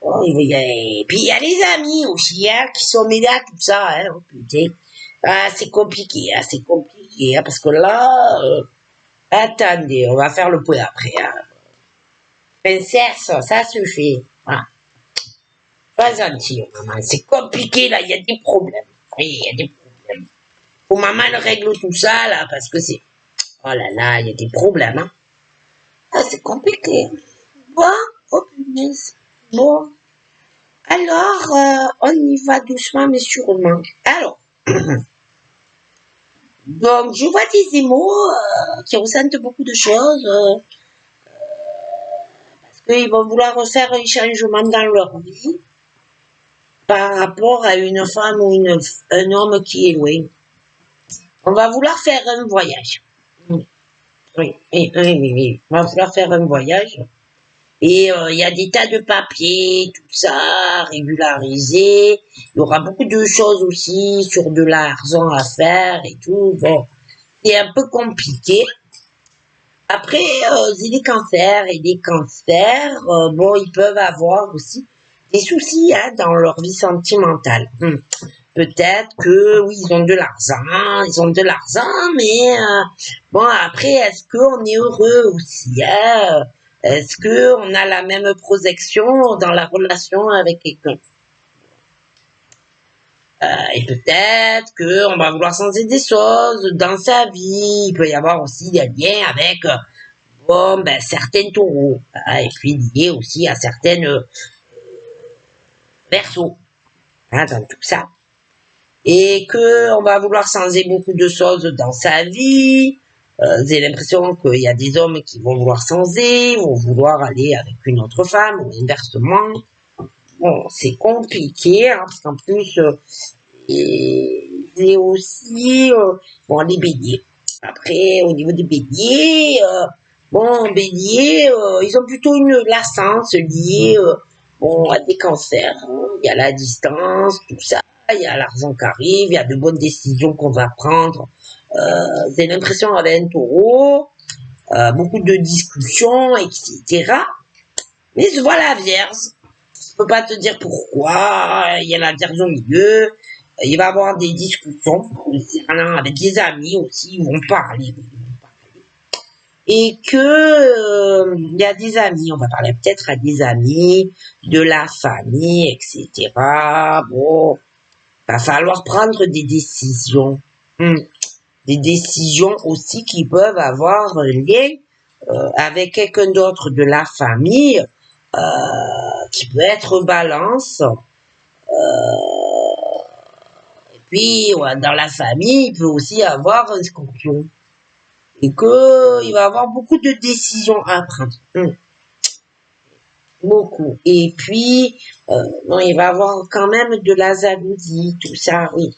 Oh, et puis il y a les amis aussi, hein, qui sont mêlés à tout ça. Hein, oh, putain. Ah, c'est compliqué, hein, parce que là, attendez, on va faire le point après. Hein. Princesse, ça suffit. Voilà. Pas gentil, maman. C'est compliqué, là. Il y a des problèmes. Oui, il y a des problèmes. Faut maman elle règle tout ça, là, parce que c'est... Oh là là, il y a des problèmes, hein. Ah, c'est compliqué. Bon, oh punaise. Bon. Alors, on y va doucement, mais sûrement. Alors. Donc, je vois des émaux qui ressentent beaucoup de choses. Parce qu'ils vont vouloir refaire un changement dans leur vie. par rapport à une femme ou un homme qui est loin. On va vouloir faire un voyage. Oui, oui. On va vouloir faire un voyage. Et il y a des tas de papiers, tout ça, régularisé. Il y aura beaucoup de choses aussi sur de l'argent à faire et tout. Bon, c'est un peu compliqué. Après, c'est des cancers et des cancers, bon, ils peuvent avoir aussi des soucis hein, dans leur vie sentimentale. Peut-être que oui, ils ont de l'argent, mais bon après, est-ce qu'on est heureux aussi hein? Est-ce que on a la même projection dans la relation avec quelqu'un? Et peut-être que on va vouloir changer des choses dans sa vie. Il peut y avoir aussi des liens avec bon, ben, certains taureaux, hein, et puis liés aussi à certaines versos, hein, dans tout ça. Et que on va vouloir changer beaucoup de choses dans sa vie. J'ai l'impression qu'il y a des hommes qui vont vouloir changer, vont vouloir aller avec une autre femme, ou inversement. Bon, c'est compliqué, hein, parce qu'en plus, et aussi, bon, les béliers. Après, au niveau des béliers, bon, bélier, ils ont plutôt une latence liée bon, à des cancers. Hein. Il y a la distance, tout ça, il y a l'argent qui arrive, il y a de bonnes décisions qu'on va prendre. J'ai l'impression avec un taureau, beaucoup de discussions, etc. Mais je vois la Vierge. Je peux pas te dire pourquoi. Il y a la Vierge au milieu. Il va y avoir des discussions avec des amis aussi. Ils vont parler. Et que il y a des amis. On va parler peut-être à des amis, de la famille, etc. Bon, va falloir prendre des décisions. Des décisions aussi qui peuvent avoir un lien avec quelqu'un d'autre de la famille qui peut être balance. Et puis, ouais, dans la famille, il peut aussi avoir un scorpion. Et que il va avoir beaucoup de décisions à prendre. Beaucoup. Et puis, non, il va avoir quand même de la jalousie, tout ça, oui.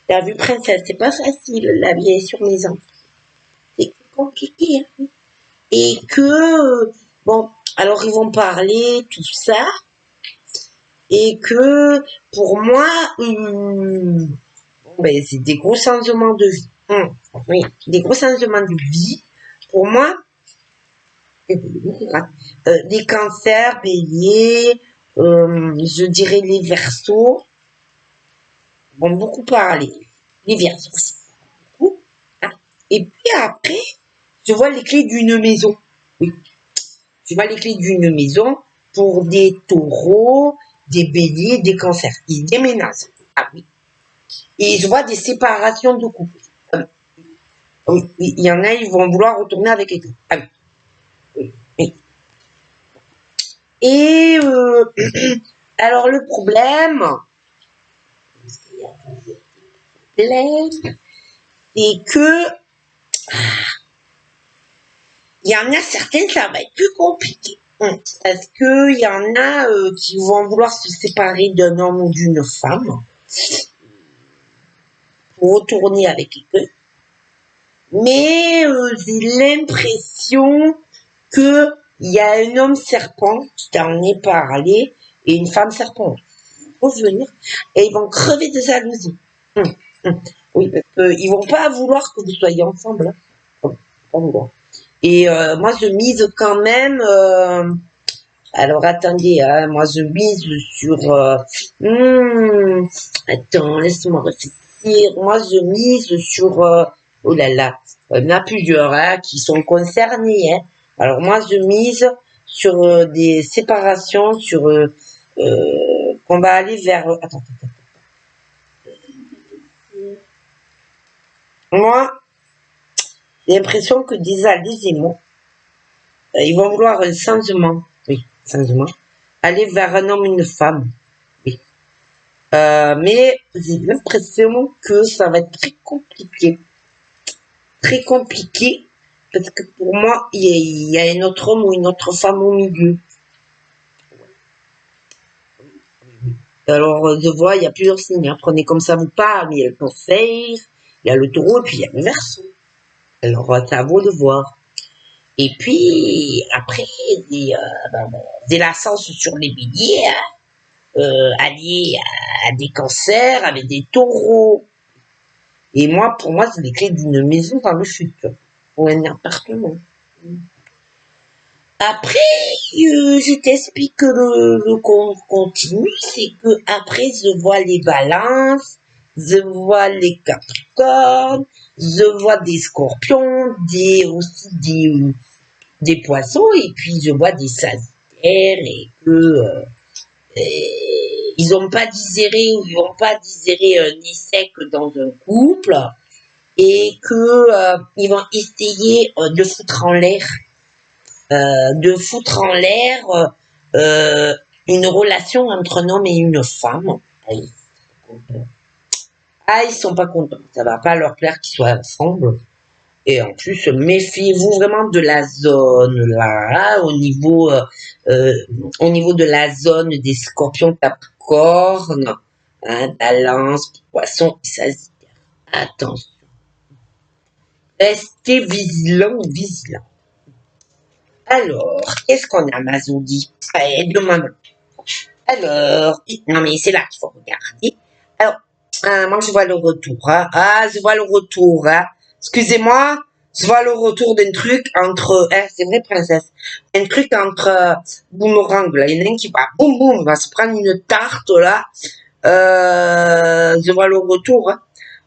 T'as vu, princesse, c'est pas facile, la vie sur mes enfants. C'est compliqué, hein. Et que, bon, alors ils vont parler, tout ça, et que, pour moi, bon, ben, c'est des gros changements de vie. Oui, des gros changements de vie. Pour moi, les cancers, béliers, je dirais les versos, vont beaucoup parler. Les versos aussi. Beaucoup, hein. Et puis après, je vois les clés d'une maison. Oui. Je vois les clés d'une maison pour des taureaux, des béliers, des cancers. Ils déménagent. Ah oui. Et je vois des séparations de couples. Oui, il y en a, ils vont vouloir retourner avec quelqu'un. Ah oui. Oui. Et alors le problème, c'est que il y en a certains, ça va être plus compliqué. Parce que il y en a qui vont vouloir se séparer d'un homme ou d'une femme pour retourner avec quelqu'un. Mais j'ai l'impression que il y a un homme serpent qui t'en est parlé et une femme serpent. Ils vont venir et ils vont crever de jalousie. Oui, parce qu'ils vont pas vouloir que vous soyez ensemble. Hein. Pas vouloir. Et moi, je mise quand même. Alors attendez, hein, moi je mise sur. Attends, laisse-moi réfléchir. Moi, je mise sur. Oh là là, il y en a plusieurs hein, qui sont concernés. Hein. Alors moi, je mise sur des séparations, sur qu'on va aller vers. Attends. Moi, j'ai l'impression que déjà les émots, ils vont vouloir un changement. Oui, changement. Aller vers un homme, une femme. Oui. Mais j'ai l'impression que ça va être très compliqué. Très compliqué. Parce que pour moi, il y a un autre homme ou une autre femme au milieu. Alors, je vois, il y a plusieurs signes, hein. Prenez comme ça vous parle. Il y a le cancer, il y a le taureau, et puis il y a le verseau. Alors, c'est à vous de voir. Et puis, après, des lacences sur les béliers, hein, alliés à des cancers, avec des taureaux. Et moi, pour moi, c'est les clés d'une maison dans le futur. Pour un appartement. Après, je t'explique le continu, c'est que après, je vois les balances, je vois les capricornes, je vois des scorpions, aussi des poissons, et puis je vois des sagittaires, et que ils n'ont pas digéré ou ils n'ont pas digéré un échec dans un couple, et que ils vont essayer de foutre en l'air une relation entre un homme et une femme. Ils sont pas contents. Ça va pas leur plaire qu'ils soient ensemble. Et en plus, méfiez-vous vraiment de la zone là, hein, au niveau de la zone des scorpions capricornes, hein, balance, poisson et sagittaire. Attention. Restez vigilant. Alors, qu'est-ce qu'on a, Mazoudi? Demande. Alors, non mais c'est là qu'il faut regarder. Alors, moi je vois le retour. Hein. Je vois le retour. Hein. Excusez-moi, je vois le retour d'un truc entre... c'est vrai, princesse. Un truc entre boomerang, là. Il y en a un qui va boum boum, va se prendre une tarte, là. Je vois le retour. Hein.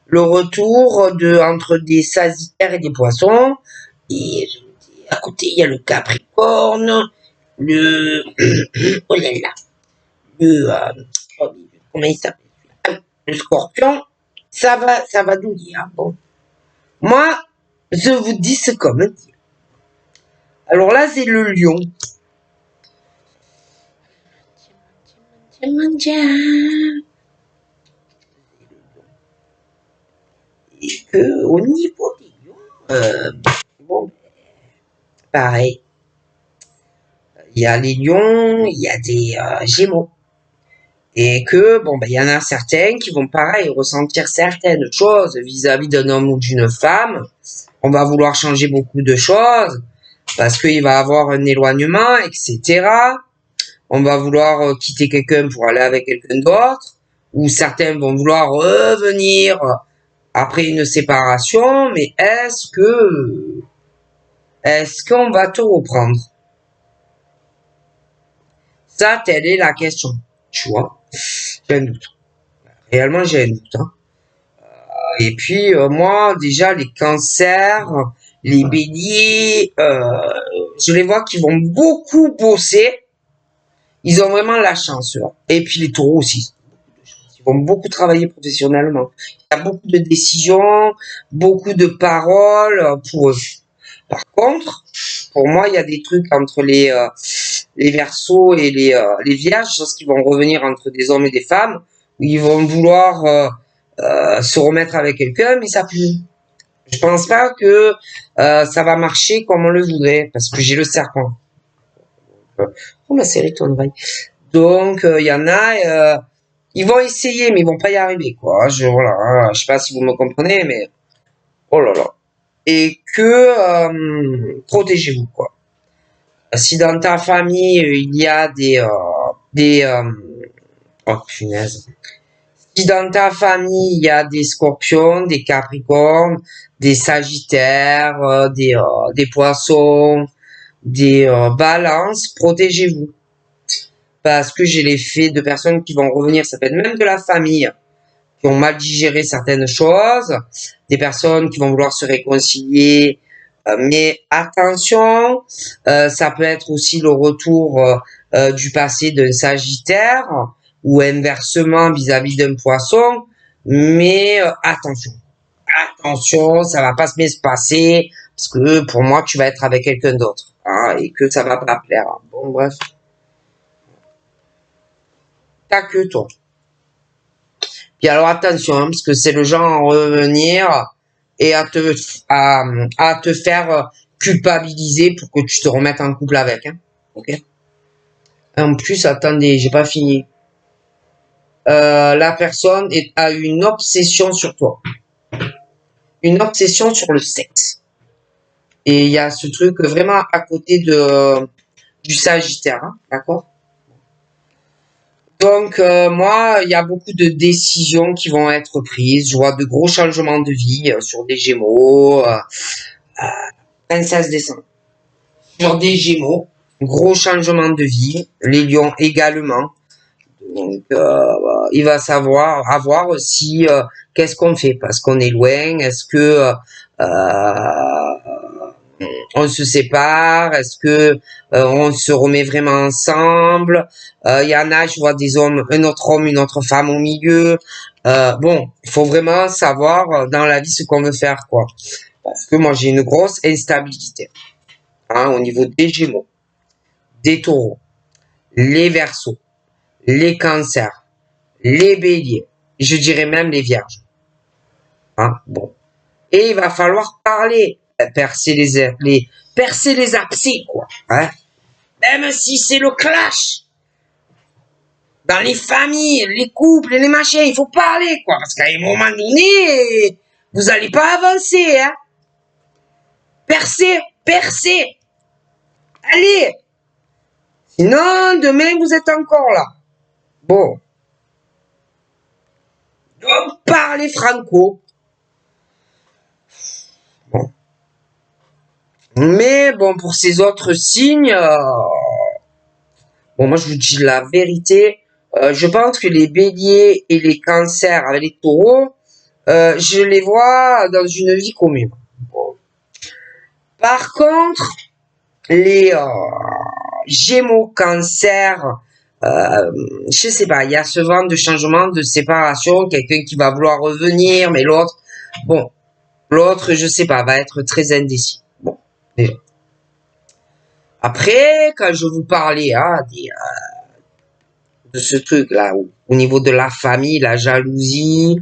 Le retour entre des sagittaires et des poissons. Et à côté, il y a le Capricorne, le... oh là là, comment il s'appelle? Le Scorpion. Ça va nous dire. Bon. Moi, je vous dis ce comme dire. Alors là, c'est le Lion. Et que au niveau des lions, bon, pareil. Il y a les lions, il y a des gémeaux. Et que, il y en a certains qui vont pareil ressentir certaines choses vis-à-vis d'un homme ou d'une femme. On va vouloir changer beaucoup de choses parce qu'il va avoir un éloignement, etc. On va vouloir quitter quelqu'un pour aller avec quelqu'un d'autre. Ou certains vont vouloir revenir après une séparation. Mais est-ce qu'on va te reprendre? Ça, telle est la question. Tu vois? J'ai un doute. Réellement, j'ai un doute. Hein. Et puis, moi, déjà, les cancers, les béliers, je les vois qui vont beaucoup bosser. Ils ont vraiment la chance. Là. Et puis, les taureaux aussi. Ils vont beaucoup travailler professionnellement. Il y a beaucoup de décisions, beaucoup de paroles pour eux. Par contre, pour moi, il y a des trucs entre les Verseaux et les Vierges, chose qui vont revenir entre des hommes et des femmes, où ils vont vouloir se remettre avec quelqu'un, mais ça pue. Je pense pas que ça va marcher comme on le voudrait, parce que j'ai le serpent. Oh ma série tourne vaille. Donc il y en a, ils vont essayer, mais ils vont pas y arriver, quoi. Voilà, je sais pas si vous me comprenez, mais oh là là. Et que protégez-vous, quoi. Si dans ta famille il y a oh punaise. Si dans ta famille il y a des scorpions, des capricornes, des sagittaires, des poissons, des balances, protégez-vous. Parce que j'ai l'effet de personnes qui vont revenir, ça peut être même de la famille, qui ont mal digéré certaines choses, des personnes qui vont vouloir se réconcilier, mais attention, ça peut être aussi le retour du passé d'un sagittaire, ou inversement vis-à-vis d'un poisson, mais attention, ça va pas se bien se passer, parce que pour moi, tu vas être avec quelqu'un d'autre, hein, et que ça va pas plaire. Bon, bref. T'as que toi. Puis alors attention, hein, parce que c'est le genre à revenir et à te faire culpabiliser pour que tu te remettes en couple avec. Hein. Ok. En plus, attendez, j'ai pas fini. la personne a une obsession sur toi. Une obsession sur le sexe. Et il y a ce truc vraiment à côté du Sagittaire, hein, d'accord? Donc, moi, il y a beaucoup de décisions qui vont être prises. Je vois de gros changements de vie sur des Gémeaux. 26 décembre. Sur des Gémeaux, gros changements de vie. Les Lions également. Donc, il va savoir avoir aussi qu'est-ce qu'on fait parce qu'on est loin. Est-ce que on se sépare? Est-ce que on se remet vraiment ensemble? Il y en a, je vois des hommes, un autre homme, une autre femme au milieu. Bon, il faut vraiment savoir dans la vie ce qu'on veut faire, quoi. Parce que moi, j'ai une grosse instabilité hein, au niveau des Gémeaux, des Taureaux, les Verseaux, les Cancers, les Béliers, je dirais même les Vierges. Hein, bon. Et il va falloir parler, percer percer les abcès, quoi. Hein. Même si c'est le clash dans les familles, les couples, les machins, il faut parler, quoi. Parce qu'à un moment donné, vous allez pas avancer, hein. Percez, percez. Allez. Sinon, demain, vous êtes encore là. Bon. Donc, parlez franco. Bon. Mais bon, pour ces autres signes, bon, moi je vous dis la vérité. Je pense que les béliers et les cancers avec les taureaux, je les vois dans une vie commune. Bon. Par contre, les gémeaux, cancers, je sais pas, il y a ce vent de changement, de séparation, quelqu'un qui va vouloir revenir, mais l'autre, bon, l'autre, je sais pas, va être très indécis. Bon, déjà. Après, quand je vous parlais hein, de ce truc-là, au niveau de la famille, la jalousie,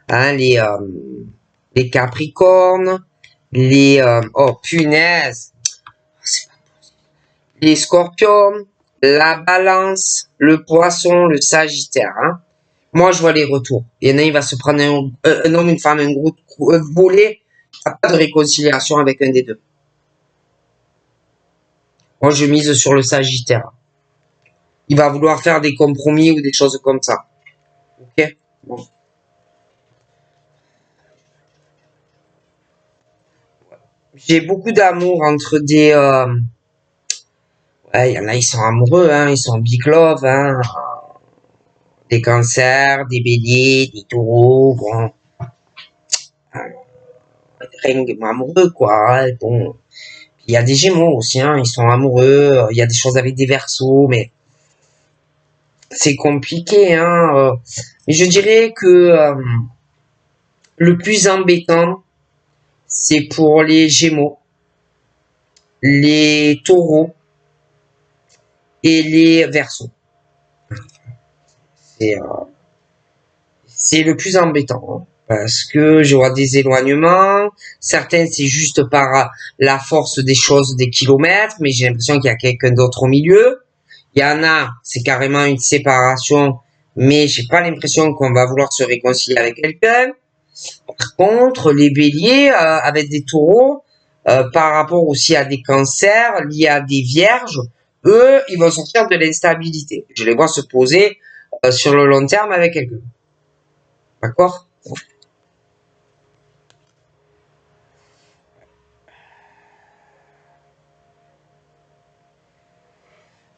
hein, les capricornes, oh punaise, les scorpions, la balance, le poisson, le sagittaire. Hein. Moi, je vois les retours. Il y en a, il va se prendre un homme, une femme, un gros volet. Il n'y a pas de réconciliation avec un des deux. Moi, je mise sur le sagittaire. Il va vouloir faire des compromis ou des choses comme ça. Ok, bon. J'ai beaucoup d'amour entre des... ouais, il y en a, ils sont amoureux, hein, ils sont big love, hein. Des cancers, des béliers, des taureaux, bon. Rien amoureux, quoi. Hein, bon. Il y a des gémeaux aussi, hein, ils sont amoureux. Il y a des choses avec des verseaux, mais c'est compliqué, hein. Mais je dirais que le plus embêtant, c'est pour les gémeaux, les taureaux et les verseaux. C'est le plus embêtant. Hein, parce que je vois des éloignements. Certains, c'est juste par la force des choses, des kilomètres, mais j'ai l'impression qu'il y a quelqu'un d'autre au milieu. Il y en a, c'est carrément une séparation, mais j'ai pas l'impression qu'on va vouloir se réconcilier avec quelqu'un. Par contre, les béliers avec des taureaux, par rapport aussi à des cancers liés à des vierges, eux, ils vont sortir de l'instabilité. Je les vois se poser sur le long terme avec quelqu'un. D'accord?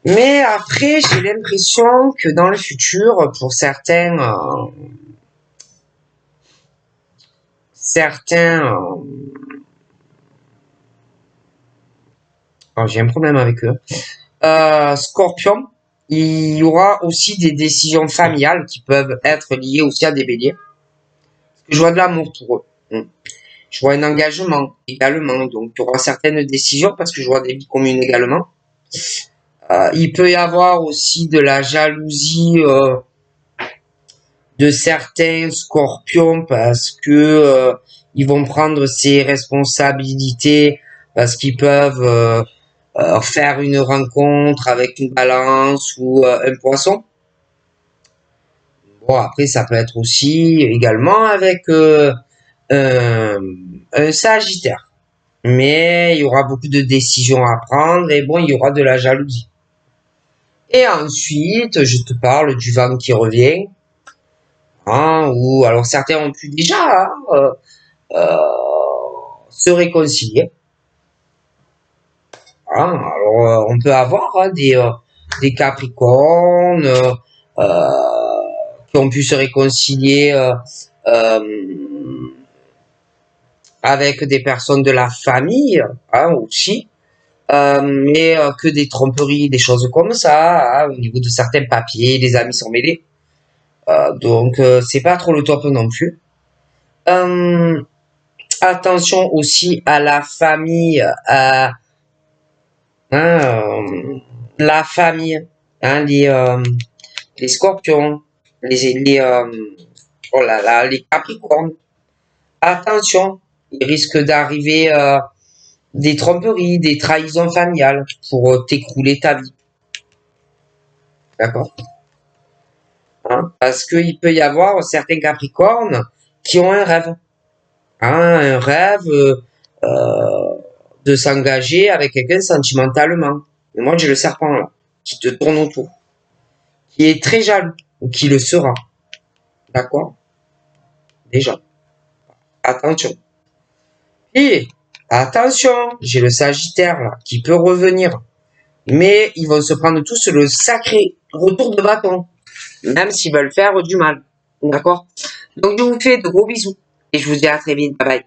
Mais après, j'ai l'impression que dans le futur, pour certains, oh, j'ai un problème avec eux. Scorpion, il y aura aussi des décisions familiales qui peuvent être liées aussi à des béliers. Je vois de l'amour pour eux. Je vois un engagement également. Donc, il y aura certaines décisions parce que je vois des vies communes également. Il peut y avoir aussi de la jalousie de certains scorpions parce que ils vont prendre ses responsabilités parce qu'ils peuvent faire une rencontre avec une balance ou un poisson. Bon, après, ça peut être aussi également avec un Sagittaire. Mais il y aura beaucoup de décisions à prendre et bon, il y aura de la jalousie. Et ensuite, je te parle du vent qui revient. Hein, ou alors certains ont pu déjà se réconcilier. Hein, alors on peut avoir des Capricornes qui ont pu se réconcilier avec des personnes de la famille hein, aussi. Mais que des tromperies, des choses comme ça, hein, au niveau de certains papiers, les amis sont mêlés. Donc c'est pas trop le top non plus. Euh, Attention aussi à la famille, la famille, hein, les scorpions, oh là là, les capricornes. Attention, il risque d'arriver des tromperies, des trahisons familiales pour t'écrouler ta vie. D'accord? Hein, parce qu'il peut y avoir certains capricornes qui ont un rêve. Hein, un rêve de s'engager avec quelqu'un sentimentalement. Et moi, j'ai le serpent là, qui te tourne autour, qui est très jaloux, ou qui le sera. D'accord? Déjà. Attention. Et attention, j'ai le Sagittaire là, qui peut revenir. Mais ils vont se prendre tous le sacré retour de bâton. Même s'ils veulent faire du mal. D'accord? Donc je vous fais de gros bisous. Et je vous dis à très vite. Bye bye.